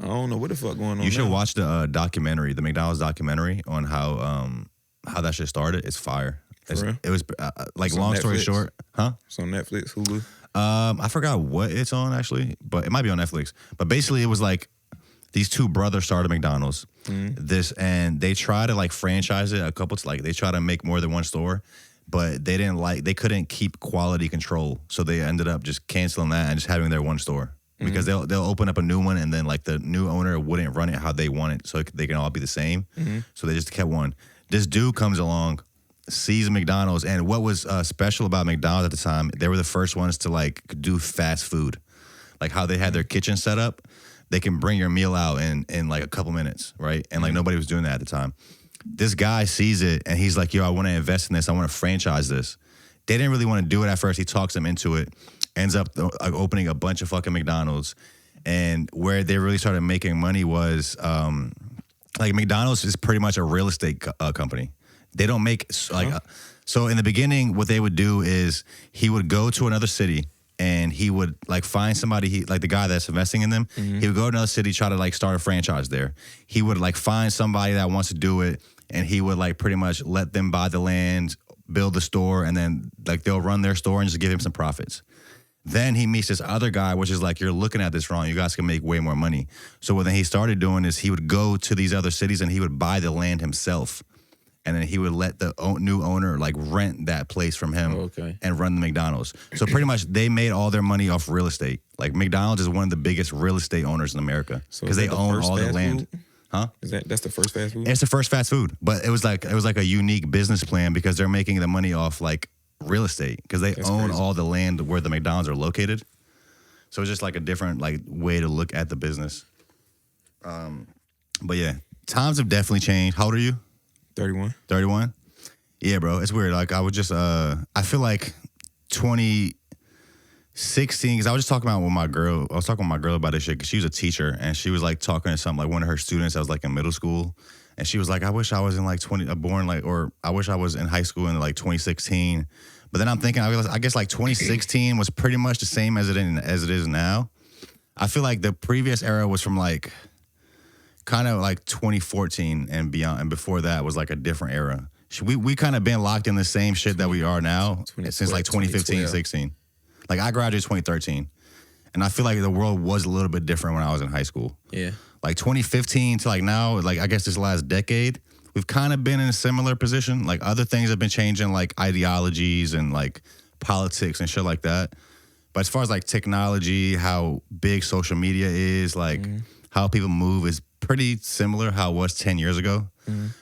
I don't know what the fuck going on. You should watch the documentary, the McDonald's documentary on how that shit started. It's fire. It was like, long story short, huh? It's on Netflix, Hulu. I forgot what it's on actually, but it might be on Netflix. But basically, it was like these two brothers started McDonald's. And they try to like franchise it a couple. Like they try to make more than one store, but they couldn't keep quality control, so they ended up just canceling that and just having their one store. Because they'll open up a new one and then like the new owner wouldn't run it how they want it, so they can all be the same. So they just kept one. This dude comes along, sees McDonald's, and what was special about McDonald's at the time, they were the first ones to like do fast food, like how they had their kitchen set up. They can bring your meal out in like a couple minutes, right? And like nobody was doing that at the time. This guy sees it and he's like, yo, I want to invest in this. I want to franchise this. They didn't really want to do it at first. He talks them into it. Ends up opening a bunch of fucking McDonald's. And where they really started making money was like McDonald's is pretty much a real estate company. They don't make like so in the beginning, what they would do is he would go to another city and he would like find somebody, like the guy that's investing in them. He would go to another city, try to like start a franchise there. He would like find somebody that wants to do it, and he would like pretty much let them buy the land, build the store, and then like they'll run their store and just give him some profits. Then he meets this other guy, which is like, you're looking at this wrong. You guys can make way more money. So what then he started doing is he would go to these other cities and he would buy the land himself. And then he would let the new owner like rent that place from him and run the McDonald's. So pretty much they made all their money off real estate. Like McDonald's is one of the biggest real estate owners in America because they own all the land. Food? Huh? That's the first fast food? It's the first fast food, but it was like a unique business plan because they're making the money off like real estate because they own all the land where the McDonald's are located. So it's just like a different like way to look at the business. But yeah, times have definitely changed. How old are you? 31. 31? Yeah, bro. It's weird. Like I would just I feel like 2016, because I was just talking about with my girl. I was talking with my girl about this shit because she was a teacher and she was like talking to something like one of her students that was like in middle school. And she was like, I wish I was in like I wish I was in high school in like 2016. But then I'm thinking, I guess like 2016 was pretty much the same as it is now. I feel like the previous era was from like kind of like 2014 and beyond. And before that was like a different era. We kind of been locked in the same shit that we are now since like 2015, 16. Like I graduated 2013. And I feel like the world was a little bit different when I was in high school. Yeah. Like 2015 to like now, like I guess this last decade, we've kind of been in a similar position. Like other things have been changing, like ideologies and like politics and shit like that. But as far as like technology, how big social media is, like how people move is pretty similar how it was 10 years ago.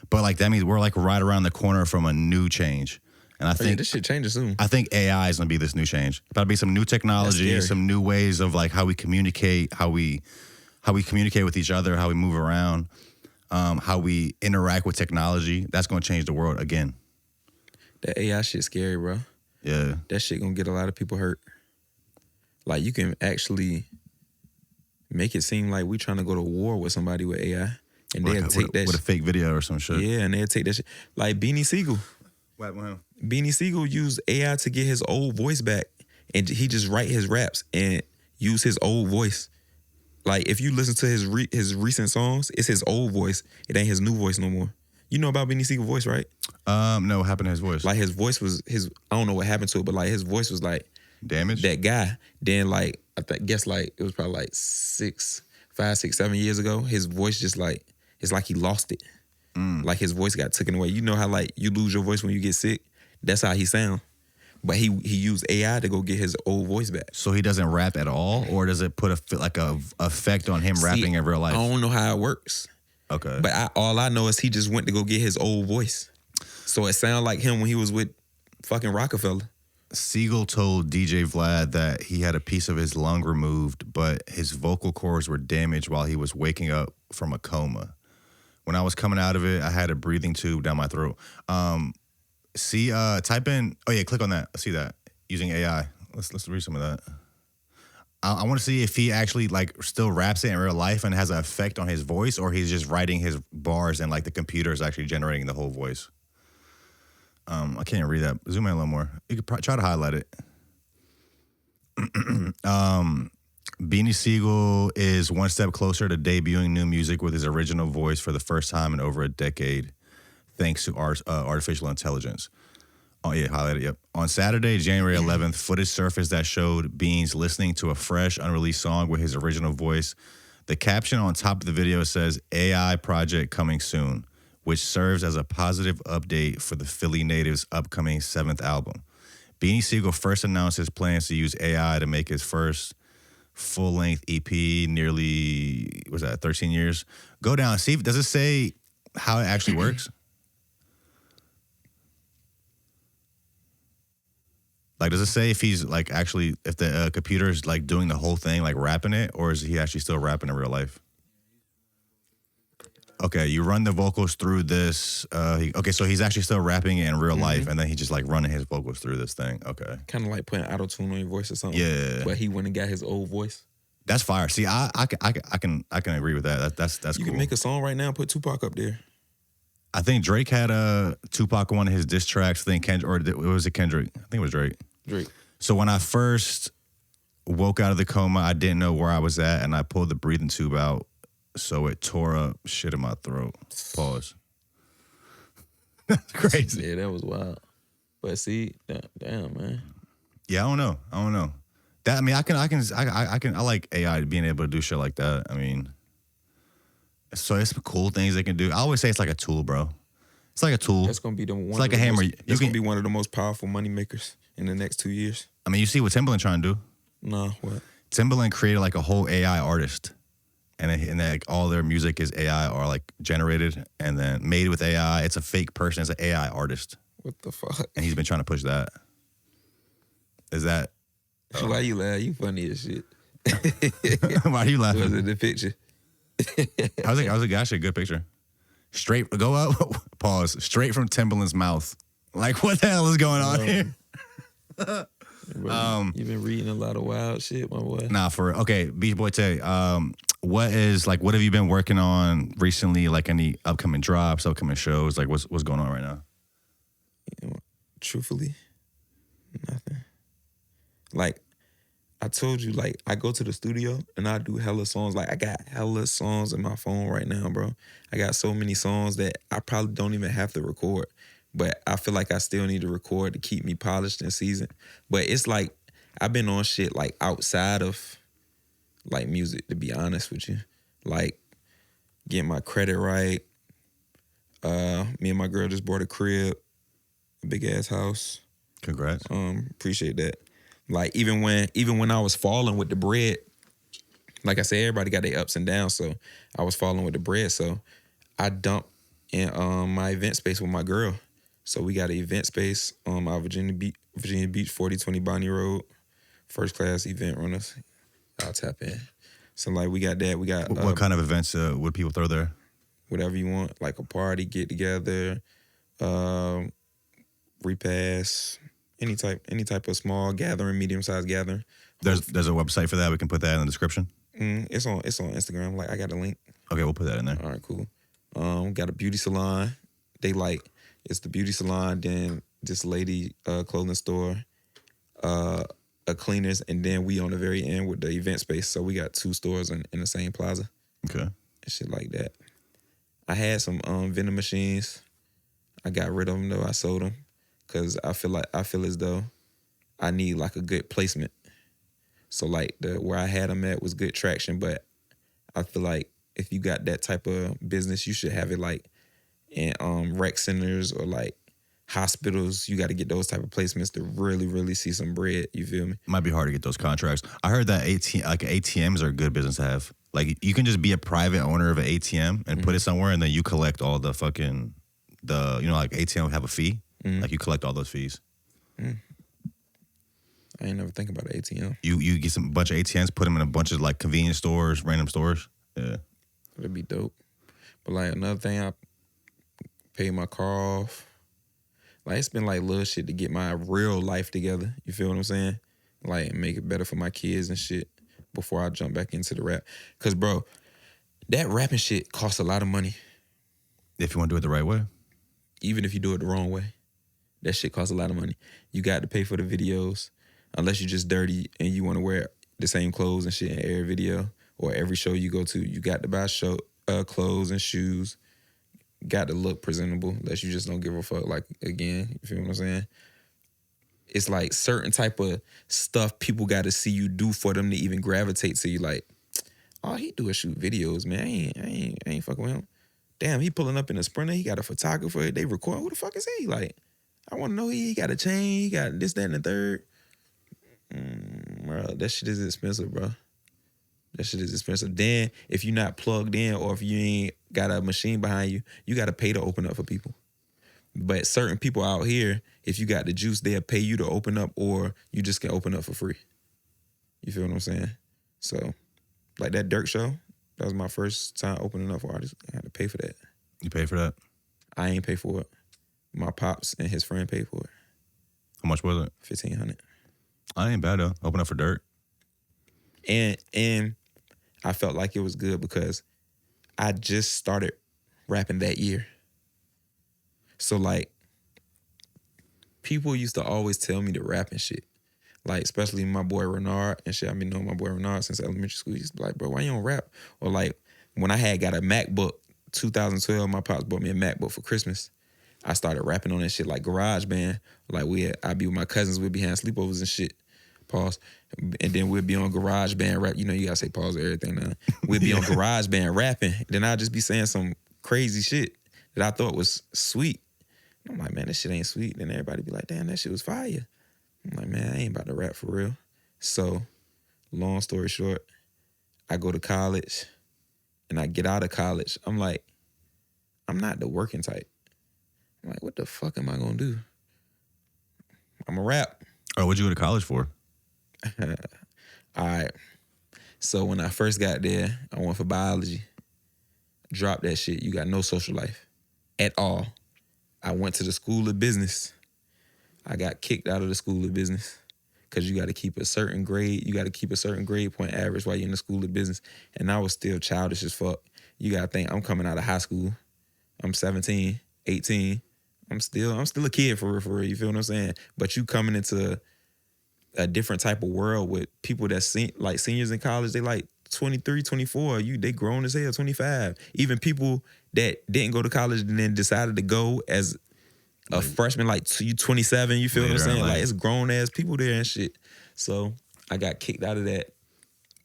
But like that means we're like right around the corner from a new change. And I think this shit changes soon. I think AI is gonna be this new change. There'll be some new technology, some new ways of like how we communicate, how we communicate with each other, how we move around, how we interact with technology. That's gonna change the world again. That AI shit scary, bro. Yeah. That shit gonna get a lot of people hurt. Like you can actually make it seem like we trying to go to war with somebody with AI. And they'll take that with a fake video or some shit. Yeah, and they'll take that shit. Like Beanie Siegel. What him? Beanie Siegel used AI to get his old voice back. And he just write his raps and use his old voice. Like, if you listen to his recent songs, it's his old voice. It ain't his new voice no more. You know about Beanie Siegel's voice, right? No, what happened to his voice? Like, his voice was, I don't know what happened to it, but, like, his voice was, like... damaged? That guy. Then, like, guess, like, it was probably, like, 5, 6, 7 years ago. His voice just, like, it's like he lost it. Like, his voice got taken away. You know how, like, you lose your voice when you get sick? That's how he sound. But he used AI to go get his old voice back. So he doesn't rap at all, or does it put a effect on him rapping in real life? I don't know how it works. Okay. But all I know is he just went to go get his old voice. So it sounded like him when he was with fucking Rockefeller. Siegel told DJ Vlad that he had a piece of his lung removed, but his vocal cords were damaged while he was waking up from a coma. When I was coming out of it, I had a breathing tube down my throat. Type in, click on that. See that using AI. Let's read some of that. I want to see if he actually like still raps it in real life and has an effect on his voice, or he's just writing his bars and like the computer is actually generating the whole voice. I can't read that. Zoom in a little more. You could try to highlight it. Beanie Siegel is one step closer to debuting new music with his original voice for the first time in over a decade, thanks to artificial intelligence. Oh, yeah, highlighted, yep. On Saturday, January 11th, footage surfaced that showed Beans listening to a fresh, unreleased song with his original voice. The caption on top of the video says, AI project coming soon, which serves as a positive update for the Philly native's upcoming 7th album. Beanie Siegel first announced his plans to use AI to make his first full-length EP nearly, 13 years? Go down, see, does it say how it actually works? Like, does it say if he's, like, actually, if the computer is, like, doing the whole thing, like, rapping it, or is he actually still rapping in real life? Okay, you run the vocals through this. So he's actually still rapping it in real life, and then he just, like, running his vocals through this thing. Okay. Kind of like putting auto-tune on your voice or something. Yeah. But he went and got his old voice. That's fire. See, I can agree with that. That's You cool. can make a song right now and put Tupac up there. I think Drake had a Tupac on one of his diss tracks. I think Kendrick, or was it Kendrick? I think it was Drake. Drake. So when I first woke out of the coma, I didn't know where I was at, and I pulled the breathing tube out, so it tore up shit in my throat. Pause. That's crazy. Yeah, that was wild. But see, damn, man. Yeah, I don't know. That, I mean, I like AI being able to do shit like that. I mean, so it's cool things they can do. I always say it's like a tool, bro. It's like a tool. That's gonna be It's like a hammer. It's gonna be one of the most powerful money makers in the next 2 years. I mean, you see what Timbaland trying to do? No, what? Timbaland created like a whole AI artist, and like all their music is AI or like generated and then made with AI. It's a fake person. It's an AI artist. What the fuck? And he's been trying to push that. Is that? Why you laugh? You funny as shit. Why are you laughing? Was it the picture? I was like, actually a good picture. Straight, go up, pause, straight from Timbaland's mouth. Like, what the hell is going on here? Bro, you've been reading a lot of wild shit, my boy. Nah, okay, Beachboytae, what have you been working on recently? Like any upcoming drops, upcoming shows? Like what's going on right now? Truthfully, nothing. Like, I told you, like, I go to the studio and I do hella songs. Like, I got hella songs in my phone right now, bro. I got so many songs that I probably don't even have to record. But I feel like I still need to record to keep me polished and seasoned. But it's like, I've been on shit, like, outside of, like, music, to be honest with you. Like, getting my credit right. Me and my girl just bought a crib, a big-ass house. Congrats. Appreciate that. Like, even when I was falling with the bread, like I said, everybody got their ups and downs, so I was falling with the bread, so I dumped in my event space with my girl. So we got an event space out Virginia Beach, 4020 Bonnie Road, first class event runners. I'll tap in. So, like, we got that. We got what kind of events would people throw there? Whatever you want, like a party, get together, repast. Any type of small gathering, medium-sized gathering. There's a website for that. We can put that in the description. It's on Instagram. Like, I got a link. Okay, we'll put that in there. All right, cool. Got a beauty salon. It's the beauty salon, then this lady clothing store, a cleaners, and then we on the very end with the event space. So we got 2 stores in the same plaza. Okay. And shit like that. I had some vending machines. I got rid of them though. I sold them. Cause I feel as though I need like a good placement. So like where I had them at was good traction, but I feel like if you got that type of business, you should have it like in rec centers or like hospitals. You got to get those type of placements to really, really see some bread. You feel me? Might be hard to get those contracts. I heard that ATMs are a good business to have. Like you can just be a private owner of an ATM and put it somewhere, and then you collect all the fucking like ATM would have a fee. Like you collect all those fees. I ain't never think about an ATM. You get some bunch of ATMs, put them in a bunch of like convenience stores, random stores. Yeah, that'd be dope. But like another thing, I paid my car off. Like it's been like little shit to get my real life together. You feel what I'm saying? Like make it better for my kids and shit before I jump back into the rap. Cause bro, that rapping shit costs a lot of money. If you want to do it the right way. Even if you do it the wrong way. That shit costs a lot of money. You got to pay for the videos, unless you're just dirty and you want to wear the same clothes and shit in every video or every show you go to. You got to buy clothes and shoes. Got to look presentable, unless you just don't give a fuck. Like, again, you feel what I'm saying? It's like certain type of stuff people got to see you do for them to even gravitate to you. Like, oh, he do a shoot videos, man. I ain't fucking with him. Damn, he pulling up in a Sprinter. He got a photographer. They record. Who the fuck is he? Like, I want to know he got a chain. He got this, that, and the third. Bro, that shit is expensive, bro. That shit is expensive. Then, if you're not plugged in or if you ain't got a machine behind you, you got to pay to open up for people. But certain people out here, if you got the juice, they'll pay you to open up or you just can open up for free. You feel what I'm saying? So, like that Dirk show, that was my first time opening up for artists. I had to pay for that. You pay for that? I ain't pay for it. My pops and his friend paid for it. How much was it? $1,500. I ain't bad though. Open up for Dirk. And I felt like it was good because I just started rapping that year. So like, people used to always tell me to rap and shit. Like, especially my boy Renard and shit. I've been knowing my boy Renard since elementary school. He used to be like, bro, why you don't rap? Or like, when I had got a MacBook, 2012, my pops bought me a MacBook for Christmas. I started rapping on that shit like GarageBand. Like, I'd be with my cousins, we'd be having sleepovers and shit. Pause. And then we'd be on GarageBand rap. You know, you gotta say pause or everything now. We'd be on GarageBand rapping. Then I'd just be saying some crazy shit that I thought was sweet. I'm like, man, this shit ain't sweet. Then everybody be like, damn, that shit was fire. I'm like, man, I ain't about to rap for real. So, long story short, I go to college and I get out of college. I'm like, I'm not the working type. I'm like, what the fuck am I gonna do? I'm a rap. Oh, what'd you go to college for? All right. So when I first got there, I went for biology. Dropped that shit. You got no social life at all. I went to the School of Business. I got kicked out of the School of Business because you got to keep a certain grade. You got to keep a certain grade point average while you're in the School of Business. And I was still childish as fuck. You got to think, I'm coming out of high school. I'm 17, 18. I'm still a kid for real, you feel what I'm saying? But you coming into a different type of world with people that like seniors in college, they like 23, 24. They grown as hell, 25. Even people that didn't go to college and then decided to go as a freshman, like you 27, you feel what I'm saying? Like, it's grown ass people there and shit. So I got kicked out of that.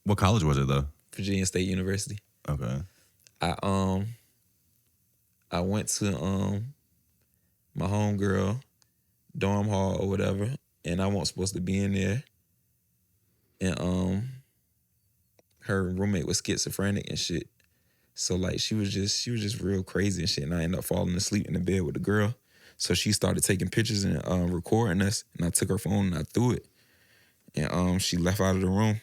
What college was it though? Virginia State University. Okay. I went to my homegirl dorm hall or whatever, and I wasn't supposed to be in there. And her roommate was schizophrenic and shit. So like she was just real crazy and shit. And I ended up falling asleep in the bed with the girl. So she started taking pictures and recording us, and I took her phone and I threw it. And she left out of the room.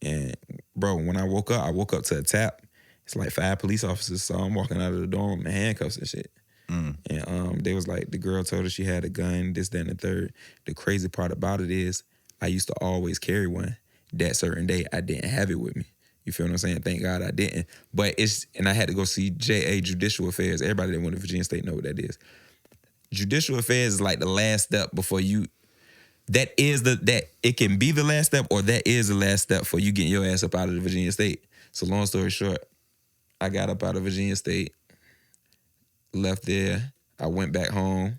And bro, when I woke up to a tap. It's like 5 police officers, so I'm walking out of the dorm in handcuffs and shit. And they was like, the girl told her she had a gun, this, that, and the third. The crazy part about it is I used to always carry one. That certain day, I didn't have it with me. You feel what I'm saying? Thank God I didn't. But and I had to go see JA, Judicial Affairs. Everybody that went to Virginia State know what that is. Judicial Affairs is like the last step before you, that it can be the last step or that is the last step for you getting your ass up out of the Virginia State. So long story short, I got up out of Virginia State, left there. I went back home,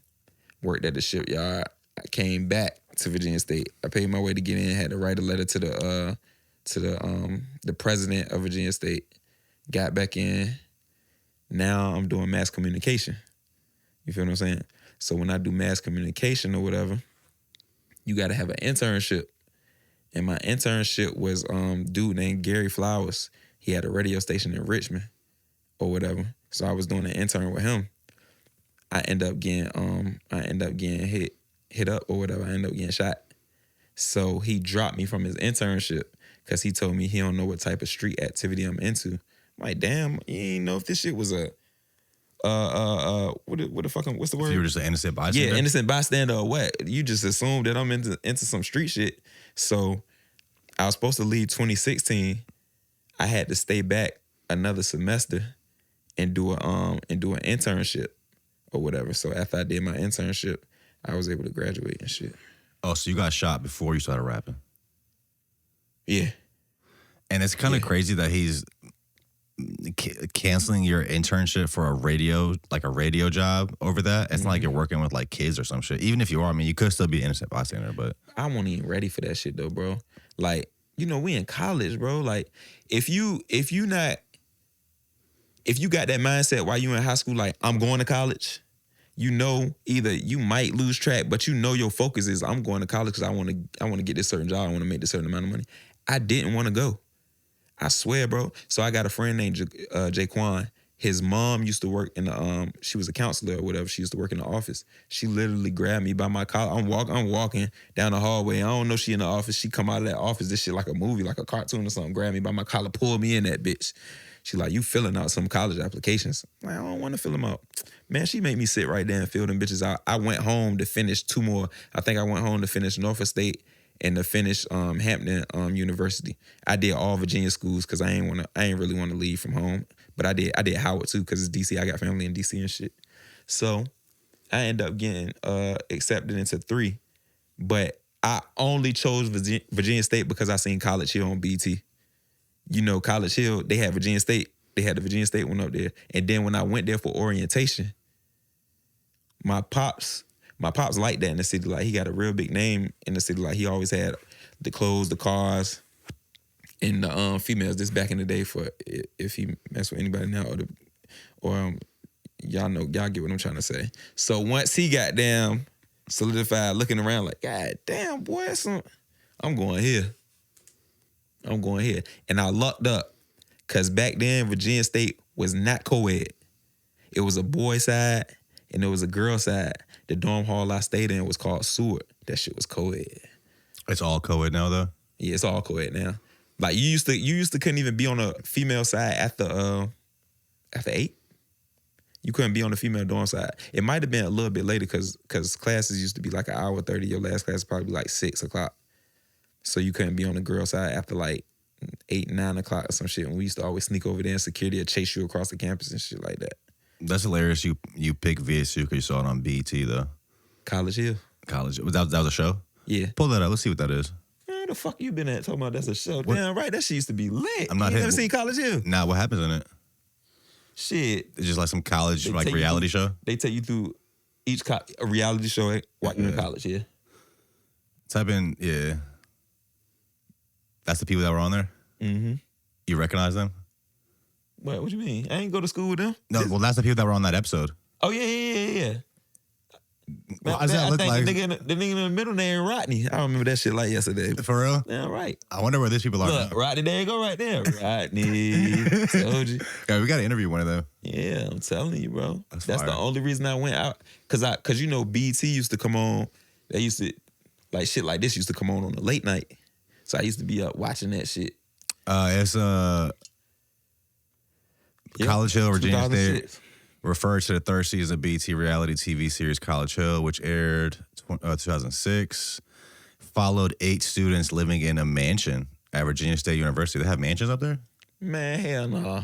worked at the shipyard. I came back to Virginia State. I paid my way to get in, had to write a letter to the president of Virginia State. Got back in. Now I'm doing mass communication. You feel what I'm saying? So when I do mass communication or whatever, you got to have an internship. And my internship was dude named Gary Flowers. He had a radio station in Richmond or whatever. So I was doing an intern with him. I end up getting hit up or whatever. I end up getting shot. So he dropped me from his internship because he told me he don't know what type of street activity I'm into. I'm like, damn, you ain't know if this shit was a what's the word? So you were just an innocent bystander? Yeah, innocent bystander or what? You just assumed that I'm into some street shit. So I was supposed to leave 2016. I had to stay back another semester and do an internship or whatever. So after I did my internship, I was able to graduate and shit. Oh, so you got shot before you started rapping? Yeah. And it's kind of crazy that he's canceling your internship for a radio job over that. It's not like you're working with like kids or some shit. Even if you are, I mean, you could still be an innocent bystander, but I wasn't even ready for that shit though, bro. Like, you know, we in college, bro. Like, if you got that mindset while you in high school, like, I'm going to college, you know, either you might lose track, but you know your focus is I'm going to college because I want to get this certain job, I want to make this certain amount of money. I didn't want to go. I swear, bro. So I got a friend named Jaquan. His mom used to work in the she was a counselor or whatever. She used to work in the office. She literally grabbed me by my collar. I'm walking down the hallway. I don't know she in the office. She come out of that office, this shit like a movie, like a cartoon or something, grab me by my collar, pull me in that bitch. She like, you filling out some college applications. I'm like, I don't want to fill them out. Man, she made me sit right there and fill them bitches out. I went home to finish 2 more. I think I went home to finish Norfolk State and to finish Hampton University. I did all Virginia schools because I ain't really want to leave from home. But I did Howard too because it's DC. I got family in DC and shit. So I ended up getting accepted into 3. But I only chose Virginia State because I seen College Hill on BT. You know, College Hill, they had Virginia State. They had the Virginia State one up there. And then when I went there for orientation, my pops liked that in the city. Like, he got a real big name in the city. Like, he always had the clothes, the cars, and the females. This back in the day for if he mess with anybody now or y'all get what I'm trying to say. So once he got down, solidified, looking around like, God damn, boy, I'm going here. And I lucked up because back then, Virginia State was not co-ed. It was a boy side and there was a girl side. The dorm hall I stayed in was called Seward. That shit was co-ed. It's all co-ed now, though? Yeah, it's all co-ed now. Like, you used to couldn't even be on a female side after 8. You couldn't be on the female dorm side. It might have been a little bit later because classes used to be like an hour 30. Your last class probably like 6 o'clock. So you couldn't be on the girl side after like 8, 9 o'clock or some shit. And we used to always sneak over there and security would chase you across the campus and shit like that. That's hilarious. You pick VSU because you saw it on BET though. College Hill. That was a show? Yeah. Pull that up. Let's see what that is. Where the fuck you been at talking about that's a show? What? Damn right, that shit used to be lit. I'm not you never seen College Hill? Nah, what happens in it? Shit. It's just like some college reality show? They take you through a reality show while you're in college, yeah. Type in, yeah. That's the people that were on there? Mm-hmm. You recognize them? What you mean? I ain't go to school with them. No, well, that's the people that were on that episode. Oh, yeah. Why does that look like? The nigga in the middle name Rodney. I remember that shit like yesterday. For real? Yeah, right. I wonder where these people are Look, now. Rodney, there you go right there. Rodney. Told you. Yeah, we got to interview one of them. Yeah, I'm telling you, bro. That's fire. the only reason I went out. Cause you know BT used to come on. They used to, like, shit like this used to come on the late night. So I used to be up watching that shit. It's College Hill, Virginia State. Referred to the third season of BET reality TV series College Hill, which aired 2006. Followed 8 students living in a mansion at Virginia State University. They have mansions up there? Man, hell no.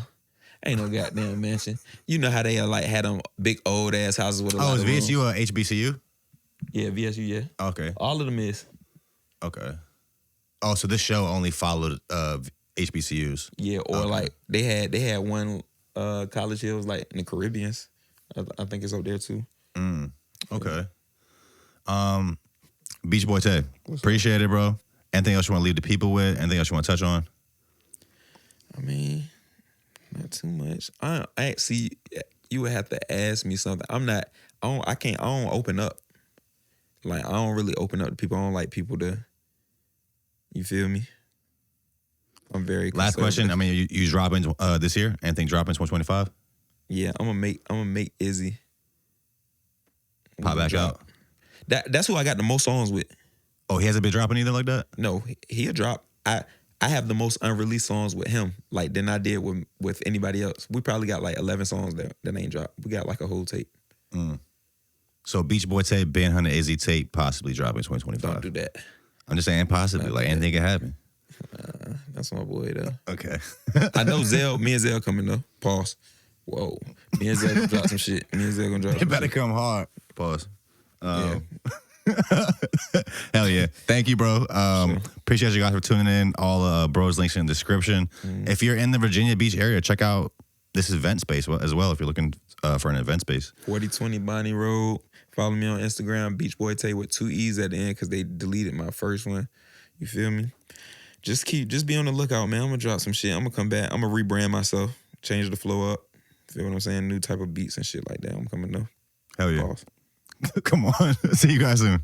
Ain't no goddamn mansion. You know how they had them big old ass houses with a lot of is VSU rooms. HBCU? Yeah, VSU, yeah. Okay. All of them is. Okay. Oh, so this show only followed HBCUs? Yeah, or okay. like they had one College Hill was like in the Caribbeans. I think it's up there too. Okay. Beachboytae, appreciate it, bro. Anything else you want to leave the people with? Anything else you want to touch on? I mean, not too much. I actually, you would have to ask me something. I don't open up. Like, I don't really open up to people. I don't like people to, you feel me? I'm very Last question. I mean, you dropping this year? Anything dropping 2025? Yeah, I'm gonna make Izzy pop back out. That's who I got the most songs with. Oh, he hasn't been dropping either like that? No, he'll drop. I have the most unreleased songs with him, like, than I did with anybody else. We probably got like 11 songs that ain't dropped. We got like a whole tape. So Beachboytae, Ben, Hunta Izzy tape possibly dropping 2025. Don't do that. I'm just saying possibly. Like, anything can happen. That's my boy though. Okay. I know me and Zell coming though. Pause. Whoa. Me and Zell gonna drop some shit. It better come hard. Pause. Yeah. Hell yeah. Thank you, bro. Appreciate you guys for tuning in. All bros links in the description. If you're in the Virginia Beach area, check out this event space as well if you're looking for an event space. 4020 Bonnie Road. Follow me on Instagram, Beachboytae with 2 E's at the end because they deleted my first one. You feel me? Just be on the lookout, man. I'm gonna drop some shit. I'm gonna come back. I'm gonna rebrand myself, change the flow up. Feel what I'm saying? New type of beats and shit like that. I'm coming though. Hell yeah. Pause. Come on. See you guys soon.